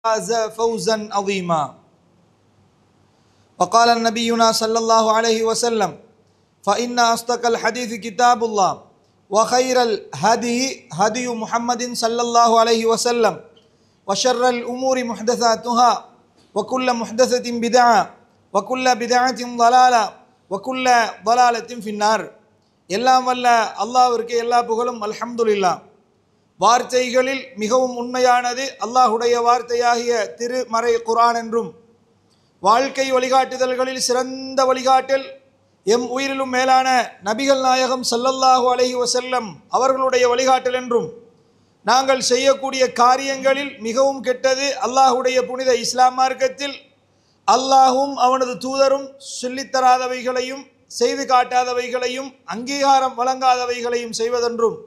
فاز فوزا عظيما. وقال نبينا صلى الله عليه وسلم: فإن أصدق الحديث كتاب الله وخير الهدي هدي محمد صلى الله عليه وسلم وشر الأمور محدثاتها وكل محدثة بدعة وكل بدعة ضلالة وكل ضلالة في النار. எல்லாம் வல்ல அல்லாஹ்விற்கு எல்லா புகழும் அல்ஹம்துலில்லாஹ். வார்த்தைகளில் மிகவும் உண்மையானது அல்லாஹுடைய வார்த்தையாகிய திருமறை குர்ஆன் என்றும், வாழ்க்கை வழிகாட்டுதல்களில் சிறந்த வழிகாட்டல் எம் உயிரிலும் மேலான நபிகள் நாயகம் ஸல்லல்லாஹு அலைஹி வஸல்லம் அவர்களுடைய வழிகாட்டல் என்றும், நாங்கள் செய்யக்கூடிய காரியங்களில் மிகவும் கெட்டது அல்லாஹுடைய புனித இஸ்லாம் மார்க்கத்தில் அல்லாஹும் அவனது தூதரும் சொல்லித்தராதவைகளையும் செய்து காட்டாதவைகளையும் அங்கீகாரம் வழங்காதவைகளையும் செய்வதென்றும்,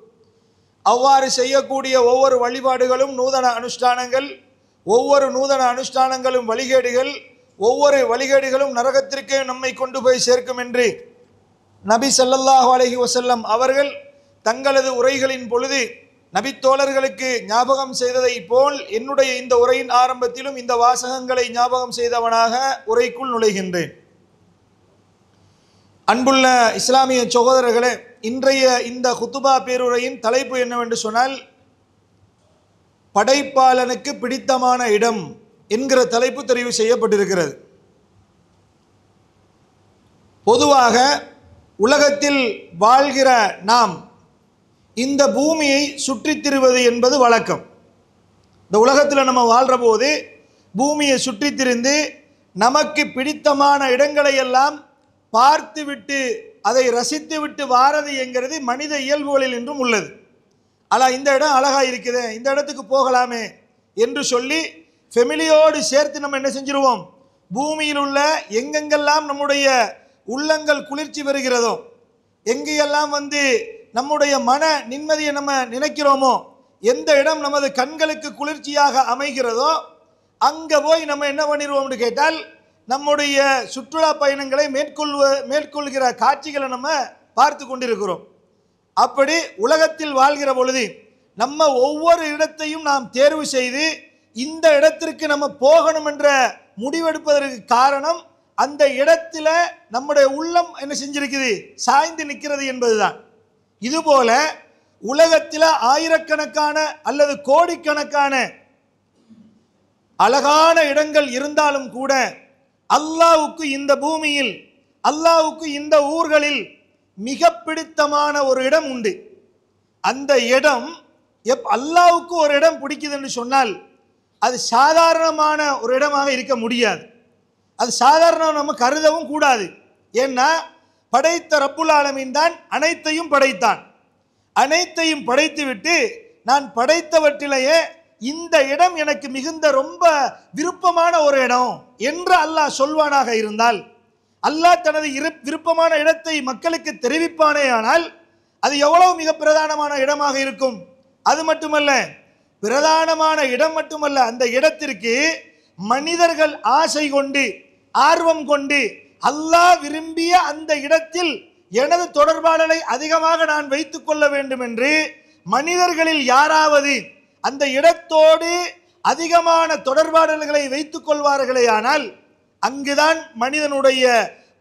அவ்வாறு செய்யக்கூடிய ஒவ்வொரு வழிபாடுகளும் நூதன அனுஷ்டானங்கள், ஒவ்வொரு நூதன அனுஷ்டானங்களும் வழிகேடுகள், ஒவ்வொரு வழிகேடுகளும் நரகத்திற்கே நம்மை கொண்டு போய் சேர்க்கும் என்று நபி ஸல்லல்லாஹு அலைஹி வஸல்லம் அவர்கள் தங்களது உரைகளின் பொழுது நபித்தோழர்களுக்கு ஞாபகம் செய்ததை போல் என்னுடைய இந்த உரையின் ஆரம்பத்திலும் இந்த வாசகங்களை ஞாபகம் செய்தவனாக உரைக்குள் நுழைகின்றேன். அன்புள்ள இஸ்லாமிய சகோதரர்களே, இன்றைய இந்த குத்துபா பேருரையின் தலைப்பு என்னவென்று சொன்னால், படைப்பாளனுக்கு பிடித்தமான இடம் என்கிற தலைப்பு தெரிவு செய்யப்பட்டிருக்கிறது. பொதுவாக உலகத்தில் வாழ்கிற நாம் இந்த பூமியை சுற்றித் திரிவது என்பது வழக்கம். இந்த உலகத்தில் நம்ம வாழ்கிற போது பூமியை சுற்றித் திரிந்து நமக்கு பிடித்தமான இடங்களை எல்லாம் பார்த்துவிட்டு அதை ரசித்து விட்டு வாரது என்கிறது மனித இயல்புகளில் என்றும் உள்ளது. ஆனால் இந்த இடம் அழகாக இருக்குது, இந்த இடத்துக்கு போகலாமே என்று சொல்லி ஃபெமிலியோடு சேர்த்து நம்ம என்ன செஞ்சிருவோம், பூமியில் உள்ள எங்கெங்கெல்லாம் நம்முடைய உள்ளங்கள் குளிர்ச்சி பெறுகிறதோ, எங்கெல்லாம் நம்முடைய மன நிம்மதியை நம்ம நினைக்கிறோமோ, எந்த இடம் நமது கண்களுக்கு குளிர்ச்சியாக அமைகிறதோ அங்கே போய் நம்ம என்ன பண்ணிடுவோம்னு கேட்டால், நம்முடைய சுற்றுலா பயணங்களை மேற்கொள்கிற காட்சிகளை நம்ம பார்த்து கொண்டிருக்கிறோம். அப்படி உலகத்தில் வாழ்கிற பொழுது நம்ம ஒவ்வொரு இடத்தையும் நாம் தேர்வு செய்து இந்த இடத்திற்கு நம்ம போகணும் என்ற முடிவெடுப்பதற்கு காரணம், அந்த இடத்துல நம்முடைய உள்ளம் என்ன செஞ்சிருக்குது, சாய்ந்து நிற்கிறது என்பதுதான். இதுபோல உலகத்தில் ஆயிரக்கணக்கான அல்லது கோடிக்கணக்கான அழகான இடங்கள் இருந்தாலும் கூட அல்லாஹ்வுக்கு இந்த பூமியில், அல்லாஹ்வுக்கு இந்த ஊர்களில் மிக பிடித்தமான ஒரு இடம் உண்டு. அந்த இடம் அல்லாஹ்வுக்கு ஒரு இடம் பிடிக்குதுன்னு சொன்னால் அது சாதாரணமான ஒரு இடமாக இருக்க முடியாது. அது சாதாரண நம்ம கருதவும் கூடாது. ஏன்னா படைத்த ரப்புல் ஆலமீன் தான் அனைத்தையும் படைத்தான். அனைத்தையும் படைத்து விட்டு நான் படைத்தவற்றிலேயே இந்த இடம் எனக்கு மிகுந்த ரொம்ப விருப்பமான ஒரு இடம் என்று அல்லாஹ் சொல்வானாக இருந்தால், அல்லாஹ் தனது விருப்பமான இடத்தை மக்களுக்கு தெரிவிப்பானே ஆனால் அது எவ்வளவு மிக பிரதானமான இடமாக இருக்கும். அது மட்டுமல்ல, பிரதானமான இடம் மட்டுமல்ல, அந்த இடத்திற்கு மனிதர்கள் ஆசை கொண்டு ஆர்வம் கொண்டு அல்லாஹ் விரும்பிய அந்த இடத்தில் எனது தொடர்பாடலை அதிகமாக நான் வைத்துக் கொள்ள வேண்டும் என்று மனிதர்களில் யாராவது அந்த இடத்தோடு அதிகமான தொடர்பாடல்களை வைத்துக் கொள்வார்களே ஆனால் அங்குதான் மனிதனுடைய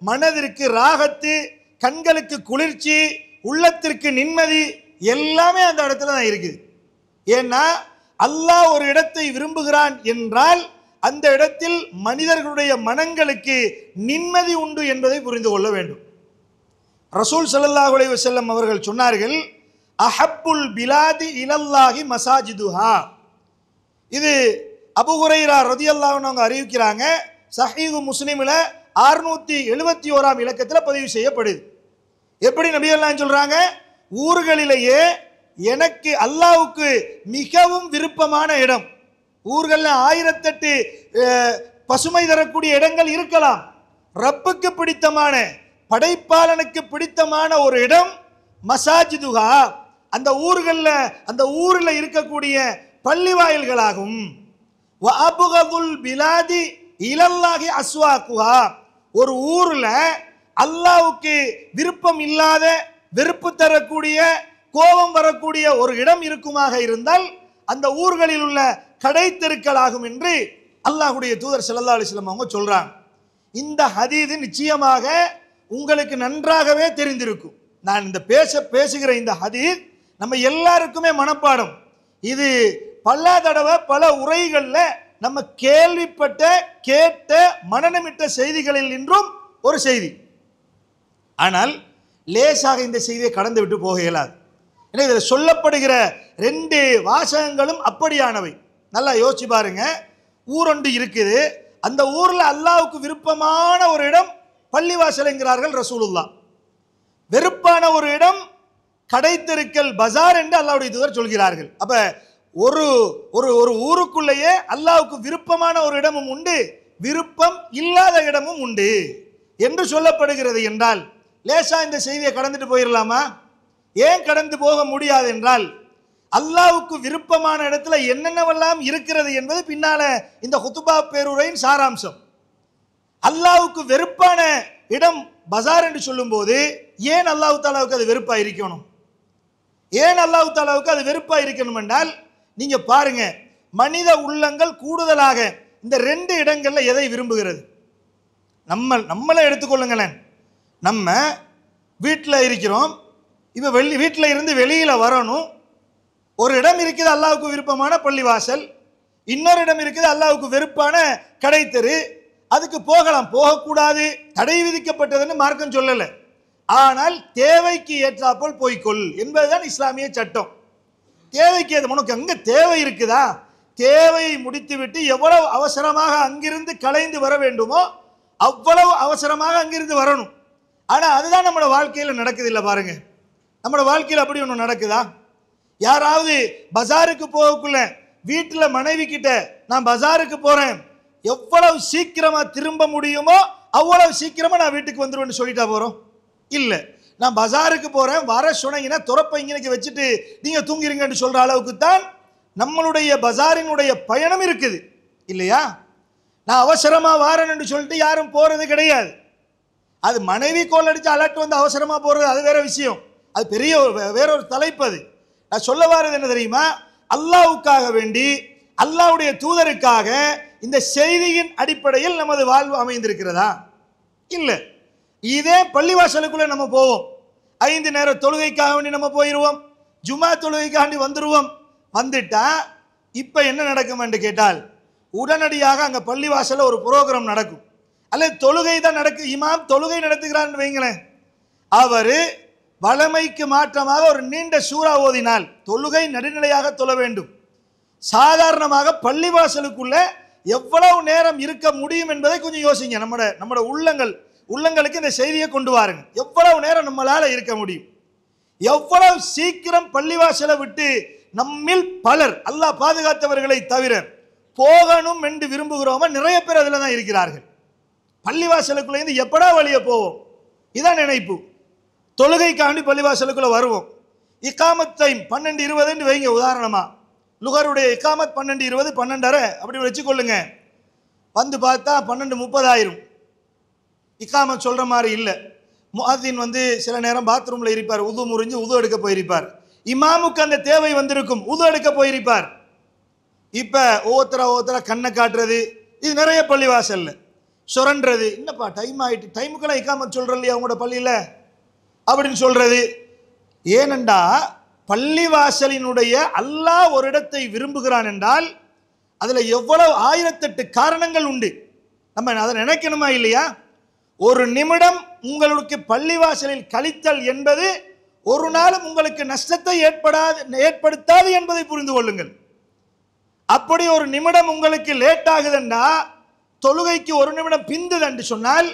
மனதிற்கு ராகத்து, கண்களுக்கு குளிர்ச்சி, உள்ளத்திற்கு நிம்மதி எல்லாமே அந்த இடத்துல தான் இருக்குது. ஏன்னா அல்லாஹ் ஒரு இடத்தை விரும்புகிறான் என்றால் அந்த இடத்தில் மனிதர்களுடைய மனங்களுக்கு நிம்மதி உண்டு என்பதை புரிந்து கொள்ள வேண்டும். ரசூல் ஸல்லல்லாஹு அலைஹி வஸல்லம் அவர்கள் சொன்னார்கள், அஹப்புல் பிலாதி இலல்லாஹி மசாஜிதுஹா. இது அபூ ஹுரைரா ரலியல்லாஹு அன்ஹு அவங்க அறிவிக்கிறாங்க. சஹீஹ் முஸ்லிமில் 671ஆம் இலக்கத்தில் பதிவு செய்யப்படுது. எப்படி நபியெல்லாம் சொல்றாங்க, ஊர்களிலேயே எனக்கு அல்லாஹ்வுக்கு மிகவும் விருப்பமான இடம். ஊர்களில் 1008 பசுமை தரக்கூடிய இடங்கள் இருக்கலாம். ரப்புக்கு பிடித்தமான, படைப்பாளனுக்கு பிடித்தமான ஒரு இடம் மசாஜிதுஹா, அந்த ஊரில் இருக்கக்கூடிய பள்ளி வாயில்களாகும். வஅப்கதுல் பிலாதி இலல்லாஹி அஸ்வாகுஹா, ஒரு ஊர்ல அல்லாஹ்வுக்கு விருப்பம் இல்லாத, வெறுப்பு தரக்கூடிய, கோபம் வரக்கூடிய ஒரு இடம் இருக்குமாக இருந்தால் அந்த ஊர்களில் உள்ள கடை தெருக்களாகும் என்று அல்லாஹ்வுடைய தூதர் ஸல்லல்லாஹு அலைஹி வஸல்லம் அவங்க சொல்றாங்க. இந்த ஹதீஸ் நிச்சயமாக உங்களுக்கு நன்றாகவே தெரிந்திருக்கும். நான் இந்த பேசுகிற இந்த ஹதீஸ் நம்ம எல்லாருக்குமே மனப்பாடம். இது பல தடவை பல உரைகளில் நம்ம கேள்விப்பட்ட கேட்ட மனனமிட்ட செய்திகளில் இன்றும் ஒரு செய்தி. ஆனால் லேசாக இந்த செய்தியை கடந்து விட்டு போக இயலாது. எனவே இதில் சொல்லப்படுகிற 2 வாசகங்களும் அப்படியானவை. நல்லா யோசிச்சு பாருங்க. ஊரொன்று இருக்குது, அந்த ஊரில் அல்லாஹ்வுக்கு விருப்பமான ஒரு இடம் பள்ளிவாசல் என்கிறார்கள் ரசூலுல்லாஹ். வெறுப்பான ஒரு இடம் கடைத்தெருக்கள் பஜார் என்று அல்லாஹ்வுடைய தூதர் சொல்கிறார்கள். அப்ப ஒரு ஒரு ஒரு ஊருக்குள்ளேயே அல்லாஹ்வுக்கு விருப்பமான ஒரு இடமும் உண்டு, விருப்பம் இல்லாத இடமும் உண்டு என்று சொல்லப்படுகிறது என்றால் லேசா இந்த செய்தியை கடந்துட்டு போயிடலாமா? ஏன் கடந்து போக முடியாது என்றால் அல்லாஹ்வுக்கு விருப்பமான இடத்துல என்னென்னவெல்லாம் இருக்கிறது என்பது பின்னால இந்த குத்துபா பேருரையின் சாராம்சம். அல்லாஹ்வுக்கு வெறுப்பான இடம் பஜார் என்று சொல்லும் போது ஏன் அல்லாஹ் தாலாவுக்கு அது வெறுப்பா இருக்கணும்? ஏன் அல்லாஹ் தாலாவுக்கு அது வெறுப்பா இருக்கணும் என்றால் நீங்க பாருங்க, மனித உள்ளங்கள் கூடுதலாக இந்த 2 இடங்கள்ல எதை விரும்புகிறது? நம்மளை எடுத்துக்கொள்ளுங்களேன். நம்ம வீட்டில் இருக்கிறோம், இப்போ வீட்டில் இருந்து வெளியில் வரணும். ஒரு இடம் இருக்குது அல்லாஹ்வுக்கு விருப்பமான பள்ளிவாசல், இன்னொரு இடம் இருக்குது அல்லாஹ்வுக்கு வெறுப்பான கடைத்தெரு. அதுக்கு போகலாம், போகக்கூடாது, தடை விதிக்கப்பட்டதுன்னு மார்க்கம் சொல்லலை. ஆனால் தேவைக்கு ஏற்றாப்போல் போய்கொள் என்பதுதான் இஸ்லாமிய சட்டம். தேவைக்கு ஏற்ற உனக்கு அங்கே தேவை இருக்குதா, தேவையை முடித்துவிட்டு எவ்வளவு அவசரமாக அங்கிருந்து கலைந்து வர வேண்டுமோ அவ்வளவு அவசரமாக அங்கிருந்து வரணும். ஆனால் அதுதான் நம்மளோட வாழ்க்கையில் நடக்குது இல்லை. பாருங்க, நம்மளோட வாழ்க்கையில் அப்படி ஒன்று நடக்குதா? யாராவது பஜாருக்கு போகக்குள்ள வீட்டில் மனைவி கிட்ட நான் பஜாருக்கு போறேன், எவ்வளவு சீக்கிரமா திரும்ப முடியுமோ அவ்வளவு சீக்கிரமா நான் வீட்டுக்கு வந்துடுவேன்னு சொல்லிட்டா போறோம்? இல்லை, நான் பஜாருக்கு போறேன், வர சொன்னீங்கன்னா துறப்ப இங்கே வச்சுட்டு நீங்க தூங்கிருங்கன்னு சொல்ற அளவுக்கு தான் நம்மளுடைய பஜாரினுடைய பயணம் இருக்குது இல்லையா? நான் அவசரமா வாரேன் என்று சொல்லிட்டு யாரும் போறது கிடையாது. அது மனைவி கோல் அடிச்சு அலர்ட் வந்து அவசரமா போறது அது வேற விஷயம், அது பெரிய வேறொரு தலைப்பு. அது நான் சொல்ல வாரது என்ன தெரியுமா? அல்லாஹ்வுக்காக வேண்டி அல்லாஹ்வுடைய தூதருக்காக இந்த செய்தியின் அடிப்படையில் நமது வாழ்வு அமைந்திருக்கிறதா? இல்லை. இதே பள்ளிவாசலுக்குள்ள நம்ம போவோம், 5 நேர தொழுகைக்காக வேண்டி நம்ம போயிடுவோம், ஜுமா தொழுகைக்காண்டி வந்துடுவோம். வந்துட்டா இப்போ என்ன நடக்கும் என்று கேட்டால் உடனடியாக அங்கே பள்ளிவாசலில் ஒரு புரோகிராம் நடக்கும், அல்லது தொழுகை தான் நடக்கும். இமாம் தொழுகை நடத்துகிறான்னு வைங்களேன், அவர் வளமைக்கு மாற்றமாக ஒரு நீண்ட சூறா ஓதினால் தொழுகை நடுநிலையாக தொழ வேண்டும். சாதாரணமாக பள்ளிவாசலுக்குள்ள எவ்வளவு நேரம் இருக்க முடியும் என்பதை கொஞ்சம் யோசிங்க. நம்மட உள்ளங்களுக்கு இந்த செய்தியை கொண்டு வாருங்க. எவ்வளவு நேரம் நம்மளால இருக்க முடியும்? எவ்வளவு சீக்கிரம் பள்ளிவாசலை விட்டு நம்மில் பலர் அல்லாஹ் பாதுகாத்தவர்களை தவிர போகணும் என்று விரும்புகிறோமா? நிறைய பேர் அதில் தான் இருக்கிறார்கள். பள்ளிவாசலுக்குள்ள இருந்து எப்படா வழிய போவோம் இதான் நினைப்பு. தொழுகைக்காண்டி பள்ளிவாசலுக்குள்ள வருவோம். இக்காமத் டைம் 12:20 வைங்க உதாரணமா. லுகருடைய இக்காமத் 12:20 12:30 அப்படி வச்சுக்கொள்ளுங்க. வந்து பார்த்தா 12:30 ஆயிரும். இக்காமத் சொல்ற மாதிரி இல்லை. முஅத்தின் சில நேரம் பாத்ரூம்ல இருப்பார், உது முறிஞ்சு உது எடுக்க போயிருப்பார். இமாமுக்கு அந்த தேவை வந்திருக்கும், உது எடுக்க போயிருப்பார். இப்ப ஒவ்வொருத்தர கண்ணை காட்டுறது, இது நிறைய பள்ளிவாசல்ல சுரன்றது. என்னப்பா டைம் ஆயிட்டு, டைமுக்கெல்லாம் இக்காமத் சொல்ற இல்லையா அவங்களோட பள்ளியில அப்படின்னு சொல்றது. ஏனென்றா பள்ளிவாசலினுடைய அல்லாஹ் ஒரு இடத்தை விரும்புகிறான் என்றால் அதுல எவ்வளவு 1008 காரணங்கள் உண்டு. நம்ம அதை நினைக்கணுமா இல்லையா? ஒரு நிமிடம் உங்களுக்கு பள்ளிவாசலில் கழித்தல் என்பது ஒரு நாளும் உங்களுக்கு நஷ்டத்தை ஏற்படுத்தாது என்பதை புரிந்து கொள்ளுங்கள். அப்படி ஒரு நிமிடம் உங்களுக்கு லேட் ஆகுதுன்னா, தொழுகைக்கு ஒரு நிமிடம் பிந்துது என்று சொன்னால்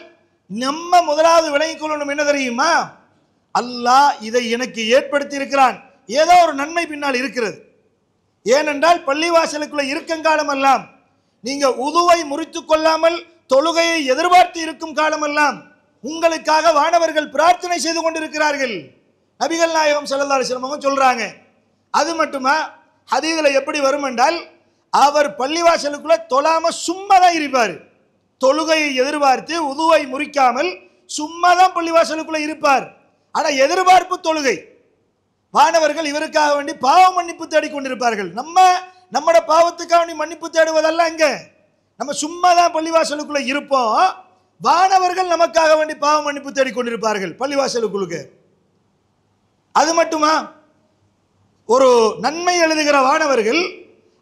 நம்ம முதலாவது விளங்கிக் கொள்ளணும் என்ன தெரியுமா? அல்லாஹ் இதை எனக்கு ஏற்படுத்தி இருக்கிறான், ஏதோ ஒரு நன்மை பின்னால் இருக்கிறது. ஏனென்றால் பள்ளிவாசலுக்குள்ள இருக்கங்காலம் எல்லாம் நீங்க உதுவை முறித்து கொள்ளாமல் தொழுகையை எதிர்பார்த்து இருக்கும் காலமெல்லாம் உங்களுக்காக வானவர்கள் பிரார்த்தனை செய்து கொண்டிருக்கிறார்கள். நபிகள் நாயகம் ஸல்லல்லாஹு அலைஹி வஸல்லம் சொல்றாங்க. அது மட்டுமா, ஹதீஸ்ல எப்படி வரும் என்றால் அவர் பள்ளிவாசலுக்குள்ள தொழாம சும்மா தான் இருப்பார். தொழுகையை எதிர்பார்த்து உதுவை முறிக்காமல் சும்மா தான் பள்ளிவாசலுக்குள்ள இருப்பார். ஆனா எதிர்பார்ப்பு தொழுகை. வானவர்கள் இவருக்காக வேண்டி பாவ மன்னிப்பு தேடிக்கொண்டிருப்பார்கள். நம்ம நம்மட பாவத்துக்காக நீ மன்னிப்பு தேடுவதல்ல. இங்க நம்ம சும்மா தான் பள்ளிவாசலுக்குள்ள இருப்போம், வானவர்கள் நமக்காக வேண்டி பாவ மன்னிப்பு தேடிக்கொண்டிருப்பார்கள் பள்ளிவாசலுக்குள்ளுக்கு. அது மட்டுமா, ஒரு நன்மை எழுதுகிற வானவர்கள்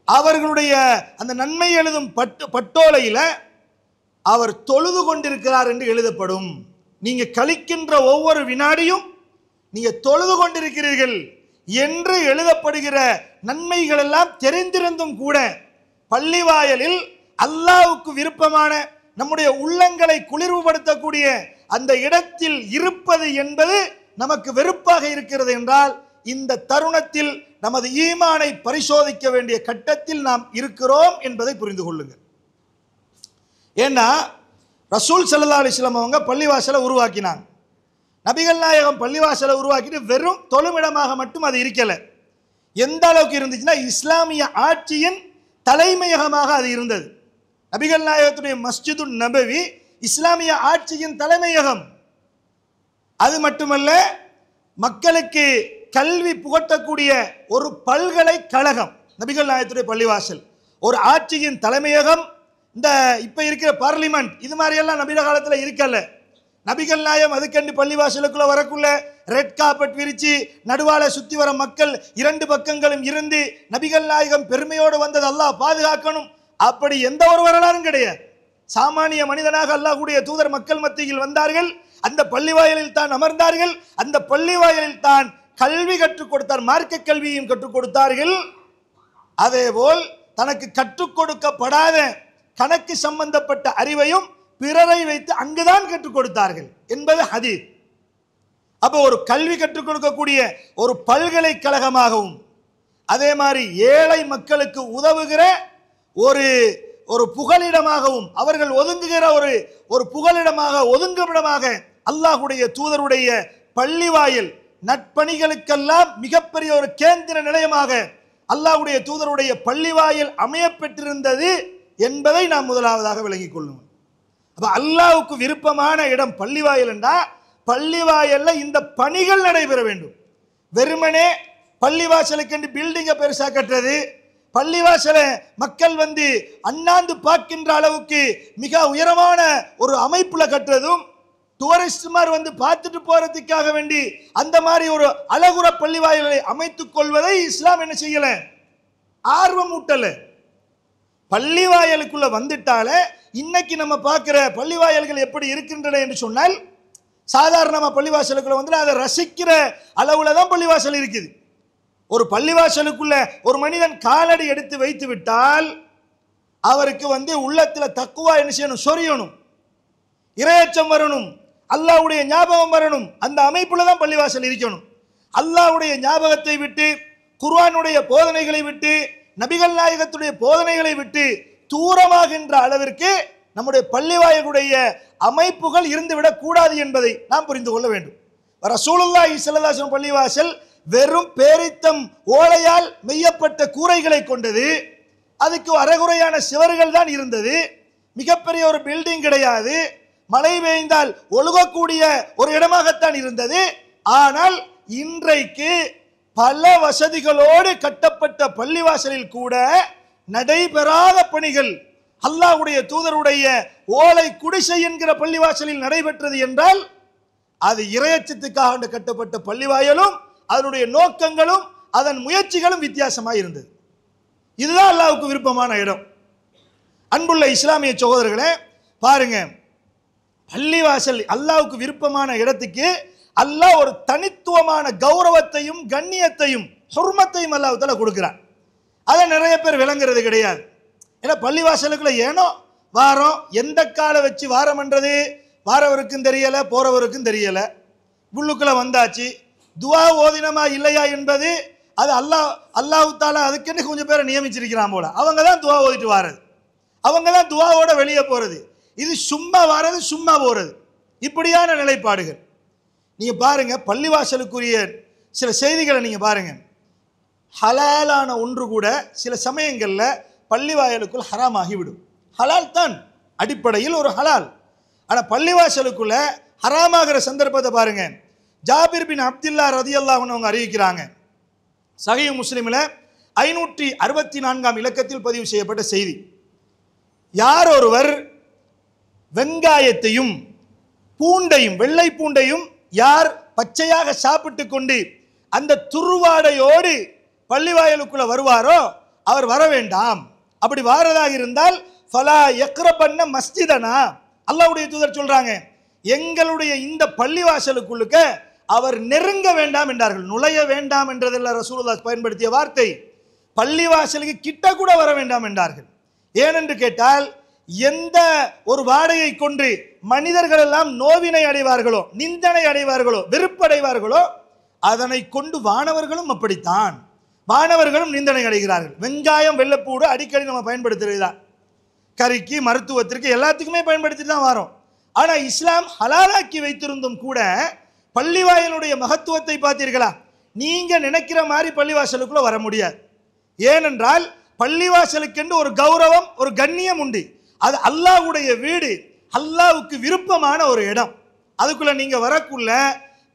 அவர்களுடைய அந்த நன்மை எழுதும் பட்டோலையில் அவர் தொழுது கொண்டிருக்கிறார் என்று எழுதப்படும். நீங்க கழிக்கின்ற ஒவ்வொரு வினாடியும் நீங்க தொழுது கொண்டிருக்கிறீர்கள் என்று எழுதப்படுகிற நன்மைகள் எல்லாம் தெரிந்திருந்தும் கூட பள்ளிவாயலில் அல்லாஹ்வுக்கு விருப்பமான நம்முடைய உள்ளங்களை குளிர்வுபடுத்தக்கூடிய அந்த இடத்தில் இருப்பது என்பது நமக்கு வெறுப்பாக இருக்கிறது என்றால், இந்த தருணத்தில் நமது ஈமானை பரிசோதிக்க வேண்டிய கட்டத்தில் நாம் இருக்கிறோம் என்பதை புரிந்து கொள்ளுங்கள். ஏன்னா ரசூல் ஸல்லல்லாஹு அலைஹி வஸல்லம் அவங்க பள்ளிவாசலை உருவாக்கினாங்க. நபிகள் நாயகம் பள்ளிவாசலை உருவாக்கிட்டு வெறும் தொழுமிடமாக மட்டும் அது இருக்கல. எந்த அளவுக்கு இருந்துச்சுன்னா, இஸ்லாமிய ஆட்சியின் தலைமையகமாக அது இருந்தது. நபிகள் நாயகத்துடைய மஸ்ஜிது நபவி இஸ்லாமிய ஆட்சியின் தலைமையகம். அது மட்டுமல்ல, மக்களுக்கு கல்வி புகட்டக்கூடிய ஒரு பல்கலைக்கழகம் நபிகள் நாயகத்துடைய பள்ளிவாசல். ஒரு ஆட்சியின் தலைமையகம். இந்த இப்ப இருக்கிற பார்லிமெண்ட் இது மாதிரி எல்லாம் நபில காலத்தில் இருக்கல. நபிகள் நாயகம் அதுக்கண்டு பள்ளிவாசலுக்குள்ள வரக்குள்ள ரெட் கார்பெட் விரிச்சு நடுவால சுத்தி வர மக்கள் இரண்டு பக்கங்களும் இருந்து நபிகள் நாயகம் பெருமையோடு வந்தது அல்லாஹ் பாதுகாக்கணும், அப்படி எந்த ஒரு வரலாறும் கிடையாது. சாமானிய மனிதனாக அல்லாஹ்வுடைய தூதர் மக்கள் மத்தியில் வந்தார்கள், அந்த பள்ளிவாயலில் தான் அமர்ந்தார்கள், அந்த பள்ளிவாயலில் தான் கல்வி கற்றுக் கொடுத்தார், மார்க்க கல்வியையும் கற்றுக் கொடுத்தார்கள். அதேபோல் தனக்கு கற்றுக் கொடுக்கப்படாத கணக்கு சம்பந்தப்பட்ட அறிவையும் பிறரை வைத்து அங்குதான் கற்றுக் கொடுத்தார்கள் என்பது ஹதீஸ். அப்போ ஒரு கல்வி கற்றுக் கொடுக்கக்கூடிய ஒரு பல்கலைக்கழகமாகவும், அதே மாதிரி ஏழை மக்களுக்கு உதவுகிற ஒரு ஒரு புகலிடமாகவும், அவர்கள் ஒதுங்குகிற ஒரு புகலிடமாக ஒதுங்குமிடமாக அல்லாஹ்வுடைய தூதருடைய பள்ளிவாயல் நட்பணிகளுக்கெல்லாம் மிகப்பெரிய ஒரு கேந்திர நிலையமாக அல்லாஹ்வுடைய தூதருடைய பள்ளிவாயல் அமையப்பெற்றிருந்தது என்பதை நாம் முதலாவதாக விளங்கிக் கொள்ளும். அப்ப அல்லாஹ்வுக்கு விருப்பமான இடம் பள்ளிவாயல் என்றா, பள்ளிவாயல்ல இந்த பணிகள் நடைபெற வேண்டும். வெறுமனே பள்ளிவாசலுக்கு பில்டிங்கை பெருசா கட்டுறது, பள்ளிவாசலை மக்கள் வந்து அண்ணாந்து பார்க்கின்ற அளவுக்கு மிக உயரமான ஒரு அமைப்புல கட்டுறதும், டூரிஸ்ட் மாதிரி வந்து பார்த்துட்டு போறதுக்காக வேண்டி அந்த மாதிரி ஒரு அழகுற பள்ளிவாயல்களை அமைத்துக் கொள்வதை இஸ்லாம் என்ன செய்யல, ஆர்வம் ஊட்டல. பள்ளிவாயலுக்குள்ள வந்துட்டாலே இன்னைக்கு நம்ம பார்க்கிற பள்ளிவாயல்கள் எப்படி இருக்கின்றன என்று சொன்னால், சாதாரணமா பள்ளிவாசலுக்குள்ள வந்து அதை ரசிக்கிற அளவுல தான் பள்ளிவாசல் இருக்குது. ஒரு பள்ளிவாசலுக்குள்ள ஒரு மனிதன் காலடி எடுத்து வைத்து விட்டால் அவருக்கு வந்து உள்ளத்துல தக்குவா என்ன செய்யணும், சொரியணும், இரையச்சம் வரணும், அல்லாஹ்வுடைய ஞாபகம் வரணும். அந்த அமைப்புல தான் பள்ளிவாசல் இருக்கணும். அல்லாஹ்வுடைய ஞாபகத்தை விட்டு, குர்ஆனுடைய போதனைகளை விட்டு, நபிகள் நாயகத்துடைய போதனைகளை விட்டு தூரமாகின்ற அளவிற்கு நம்முடைய பள்ளிவாயலுடைய அமைப்புகள் இருந்துவிடக் கூடாது என்பதை நாம் புரிந்து கொள்ள வேண்டும். ரசூலுல்லாஹி ஸல்லல்லாஹு அலைஹி வஸல்லம் பள்ளிவாசல் வெறும் பேரித்தம் ஓலையால் மெய்யப்பட்ட கூரைகளை கொண்டது. அதுக்கு அரைகுறையான சிவர்கள் தான் இருந்தது. மிகப்பெரிய ஒரு பில்டிங் கிடையாது. மழை பெய்ந்தால் ஒழுகக்கூடிய ஒரு இடமாகத்தான் இருந்தது. ஆனால் இன்றைக்கு பல வசதிகளோடு கட்டப்பட்ட பள்ளிவாசலில் கூட நடைபெறாத பணிகள் அல்லாஹ்வுடைய தூதருடைய ஓலை குடிசை என்கிற பள்ளிவாசலில் நடைபெற்றது என்றால், அது இறையச்சத்துக்காக கட்டப்பட்ட பள்ளிவாயலும் அதனுடைய நோக்கங்களும் அதன் முயற்சிகளும் வித்தியாசமாக இருந்தது. இதுதான் அல்லாஹ்வுக்கு விருப்பமான இடம். அன்புள்ள இஸ்லாமிய சகோதரர்களே, பாருங்க, பள்ளிவாசல் அல்லாஹ்வுக்கு விருப்பமான இடத்துக்கு அல்லாஹ் ஒரு தனித்துவமான கௌரவத்தையும் கண்ணியத்தையும் ஹுர்மத்தையும் அல்லாஹ் தஆலா கொடுக்கிறான். அதை நிறைய பேர் விளங்குறது கிடையாது. ஏன்னா பள்ளிவாசலுக்குள்ள ஏனோ வாரம், எந்த காலை வச்சு வாரம்ன்றது வாரவருக்கும் தெரியல, போறவருக்கும் தெரியல. உள்ளுக்குள்ள வந்தாச்சு, துவா ஓதினமா இல்லையா என்பது அது அல்லாஹ் தஆலா அதுக்குன்னு கொஞ்சம் பேரை நியமிச்சிருக்கிறான் போல. அவங்க தான் துவா ஓதிட்டு வாரது, அவங்க தான் துவாவோட வெளியே போறது. இது சும்மா வாரது, சும்மா போறது, இப்படியான நிலைப்பாடுகள். நீங்க பாருங்க, பள்ளிவாசலுக்குரிய சில செய்திகளை நீங்க பாருங்க. ஹலாலான ஒன்று கூட சில சமயங்கள்ல பள்ளிவாயலுக்குள் ஹராம் ஆகிவிடும். ஹலால் தான் அடிப்படையில் ஒரு ஹலால், ஆனா பள்ளிவாசலுக்குள்ள ஹராமாகிற சந்தர்ப்பத்தை பாருங்க. ஜாபிர் பின் அப்துல்லா ரலியல்லாஹு அன்ஹு அவங்க அறிவிக்கிறாங்க, சஹீஹ் முஸ்லிம்ல 564 இலக்கத்தில் பதிவு செய்யப்பட்ட செய்தி. யார் ஒருவர் வெங்காயத்தையும் பூண்டையும் வெள்ளை பூண்டையும் யார் பச்சையாக சாப்பிட்டு கொண்டு அந்த துருவாடையோடு பள்ளிவாயலுக்குள்ள வருவாரோ அவர் வர வேண்டாம். அப்படி வாரதாக இருந்தால் ஃபலா யக்ரபன்ன மஸ்ஜிதனா, அல்லாஹ்வுடைய தூதர் சொல்றாங்க, எங்களுடைய இந்த பள்ளிவாசலுக்குள்ளுக்க அவர் நெருங்க வேண்டாம் என்றார்கள். நுழைய வேண்டாம் என்றதெல்லாம் ரசூலுல்லாஹ் பயன்படுத்திய வார்த்தை. பள்ளிவாசலுக்கு கிட்ட கூட வர வேண்டாம் என்றார்கள். ஏனென்று கேட்டால், எந்த ஒரு வாடையை கொண்டு மனிதர்கள் எல்லாம் நோவினை அடைவார்களோ, நிந்தனை அடைவார்களோ, வெறுப்படைவார்களோ, அதனை கொண்டு வானவர்களும் அப்படித்தான். வானவர்களும் நிந்தனை அடைகிறார்கள். வெங்காயம் வெள்ளப்பூடு அடிக்கடி நம்ம பயன்படுத்துறதுதான். கறிக்கு, மருத்துவத்திற்கு, எல்லாத்துக்குமே பயன்படுத்திட்டு தான் வரோம். ஆனால் இஸ்லாம் ஹலாலாக்கி வைத்திருந்தும் கூட பள்ளிவாயலுடைய மகத்துவத்தை பார்த்தீர்களா? நீங்க நினைக்கிற மாதிரி பள்ளிவாசலுக்குள்ள வர முடியாது. ஏனென்றால் பள்ளிவாசலுக்கென்று ஒரு கௌரவம், ஒரு கண்ணியம் உண்டு. அது அல்லாஹ்வுடைய வீடு, அல்லாஹ்வுக்கு விருப்பமான ஒரு இடம். அதுக்குள்ள நீங்க வரக்குள்ள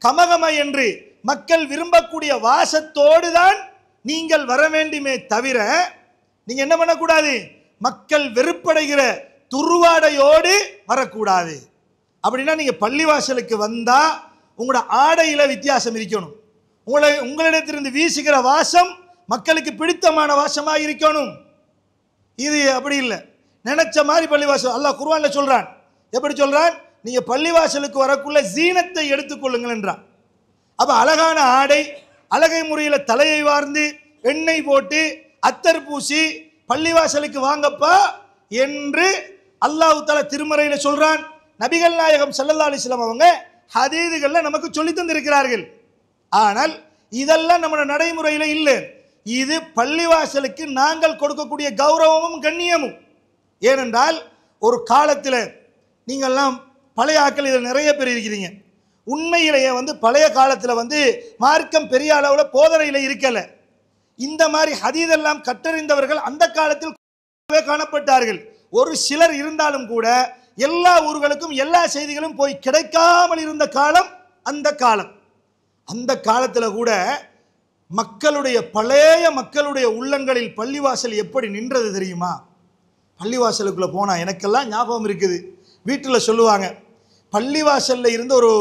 கமகம என்று மக்கள் விரும்பக்கூடிய வாசத்தோடு தான் நீங்கள் வர வேண்டுமே தவிர, நீங்க என்ன பண்ணக்கூடாது, மக்கள் வெறுப்படைகிற துருவாடையோடு வரக்கூடாது. அப்படின்னா நீங்க பள்ளிவாசலுக்கு வந்தா உங்களோட ஆடையில வித்தியாசம் இருக்கணும். உங்களிடத்திலிருந்து வீசுகிற வாசம் மக்களுக்கு பிடித்தமான வாசமாக இருக்கணும். இது அப்படி இல்லை, நினைச்ச மாதிரி பள்ளிவாசல். அல்லாஹ் குர்ஆன்ல சொல்றான். எப்படி சொல்றான்? நீங்க பள்ளிவாசலுக்கு வரக்குள்ள ஜீனத்தை எடுத்துக்கொள்ளுங்கள் என்றான். அப்ப அழகான ஆடை, அழகை முறையில் தலையை வார்ந்து எண்ணெய் போட்டு அத்தர் பூசி பள்ளிவாசலுக்கு வாங்கப்பா என்று அல்லாஹ் தஆலா திருமறையில சொல்றான். நபிகள் நாயகம் ஸல்லல்லாஹு அலைஹி வஸல்லம் அவங்க ஹதீதுகள்ல நமக்கு சொல்லி தந்திருக்கிறார்கள். ஆனால் இதெல்லாம் நம்ம நடைமுறையில் இல்லை. இது பள்ளிவாசலுக்கு நாங்கள் கொடுக்கக்கூடிய கௌரவமும் கண்ணியமும். ஏனென்றால் ஒரு காலத்தில் நீங்கள்லாம் பழைய ஆட்கள் இதில் நிறைய பேர் இருக்கிறீங்க. உண்மையிலேயே பழைய காலத்தில் மார்க்கம் பெரிய அளவில் போதனையில் இருக்கல. இந்த மாதிரி ஹதீதெல்லாம் கற்றறிந்தவர்கள் அந்த காலத்தில் காணப்பட்டார்கள். ஒரு சிலர் இருந்தாலும் கூட எல்லா ஊர்களுக்கும் எல்லா செய்திகளும் போய் கிடைக்காமல் இருந்த காலம் அந்த காலம். அந்த காலத்தில் கூட மக்களுடைய பழைய மக்களுடைய உள்ளங்களில் பள்ளிவாசல் எப்படி நின்றது தெரியுமா? பள்ளிவாசலுக்குள்ளே போனால் எனக்கெல்லாம் ஞாபகம் இருக்குது. வீட்டில் சொல்லுவாங்க, பள்ளிவாசலில் இருந்த ஒரு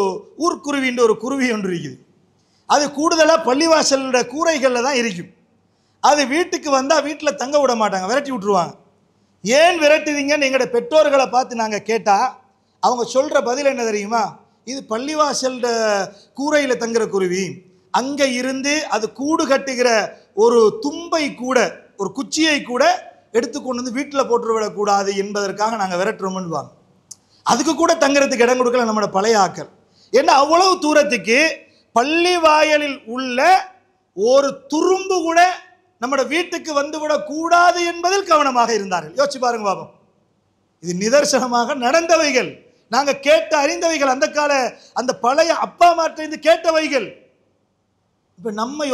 ஊர்க்குருவின்ற ஒரு குருவி ஒன்று இருக்குது. அது கூடுதலாக பள்ளிவாசலோட கூரைகளில் தான் இருக்கும். அது வீட்டுக்கு வந்தால் வீட்டில் தங்க விட மாட்டாங்க, விரட்டி விட்டுருவாங்க. ஏன் விரட்டுவீங்கன்னு எங்களோட பெற்றோர்களை பார்த்து நாங்கள் கேட்டால் அவங்க சொல்கிற பதில் என்ன தெரியுமா? இது பள்ளிவாசலோட கூரையில் தங்குற குருவி, அங்கே இருந்து அது கூடு கட்டுகிற ஒரு தும்பை கூட, ஒரு குச்சியை கூட எடுத்துக்கொண்டு வந்து வீட்டில் போட்டு விடக்கூடாது என்பதற்காக நாங்கள் விரட்டுறோம்னுவாங்க. அதுக்கு கூட தங்குறதுக்கு இடம் கொடுக்கல நம்மளோட பழைய ஆக்கள். ஏன்னா அவ்வளவு தூரத்துக்கு பள்ளி வாயலில் உள்ள ஒரு துரும்பு கூட நம்மளோட வீட்டுக்கு வந்துவிடக் கூடாது என்பதில் கவனமாக இருந்தார்கள். யோசிச்சு பாருங்க பாபம். இது நிதர்சனமாக நடந்தவைகள், நாங்கள் கேட்டு அறிந்தவைகள், அந்த கால அந்த பழைய அப்பா மாற்றிருந்து கேட்டவைகள். இப்போ நம்ம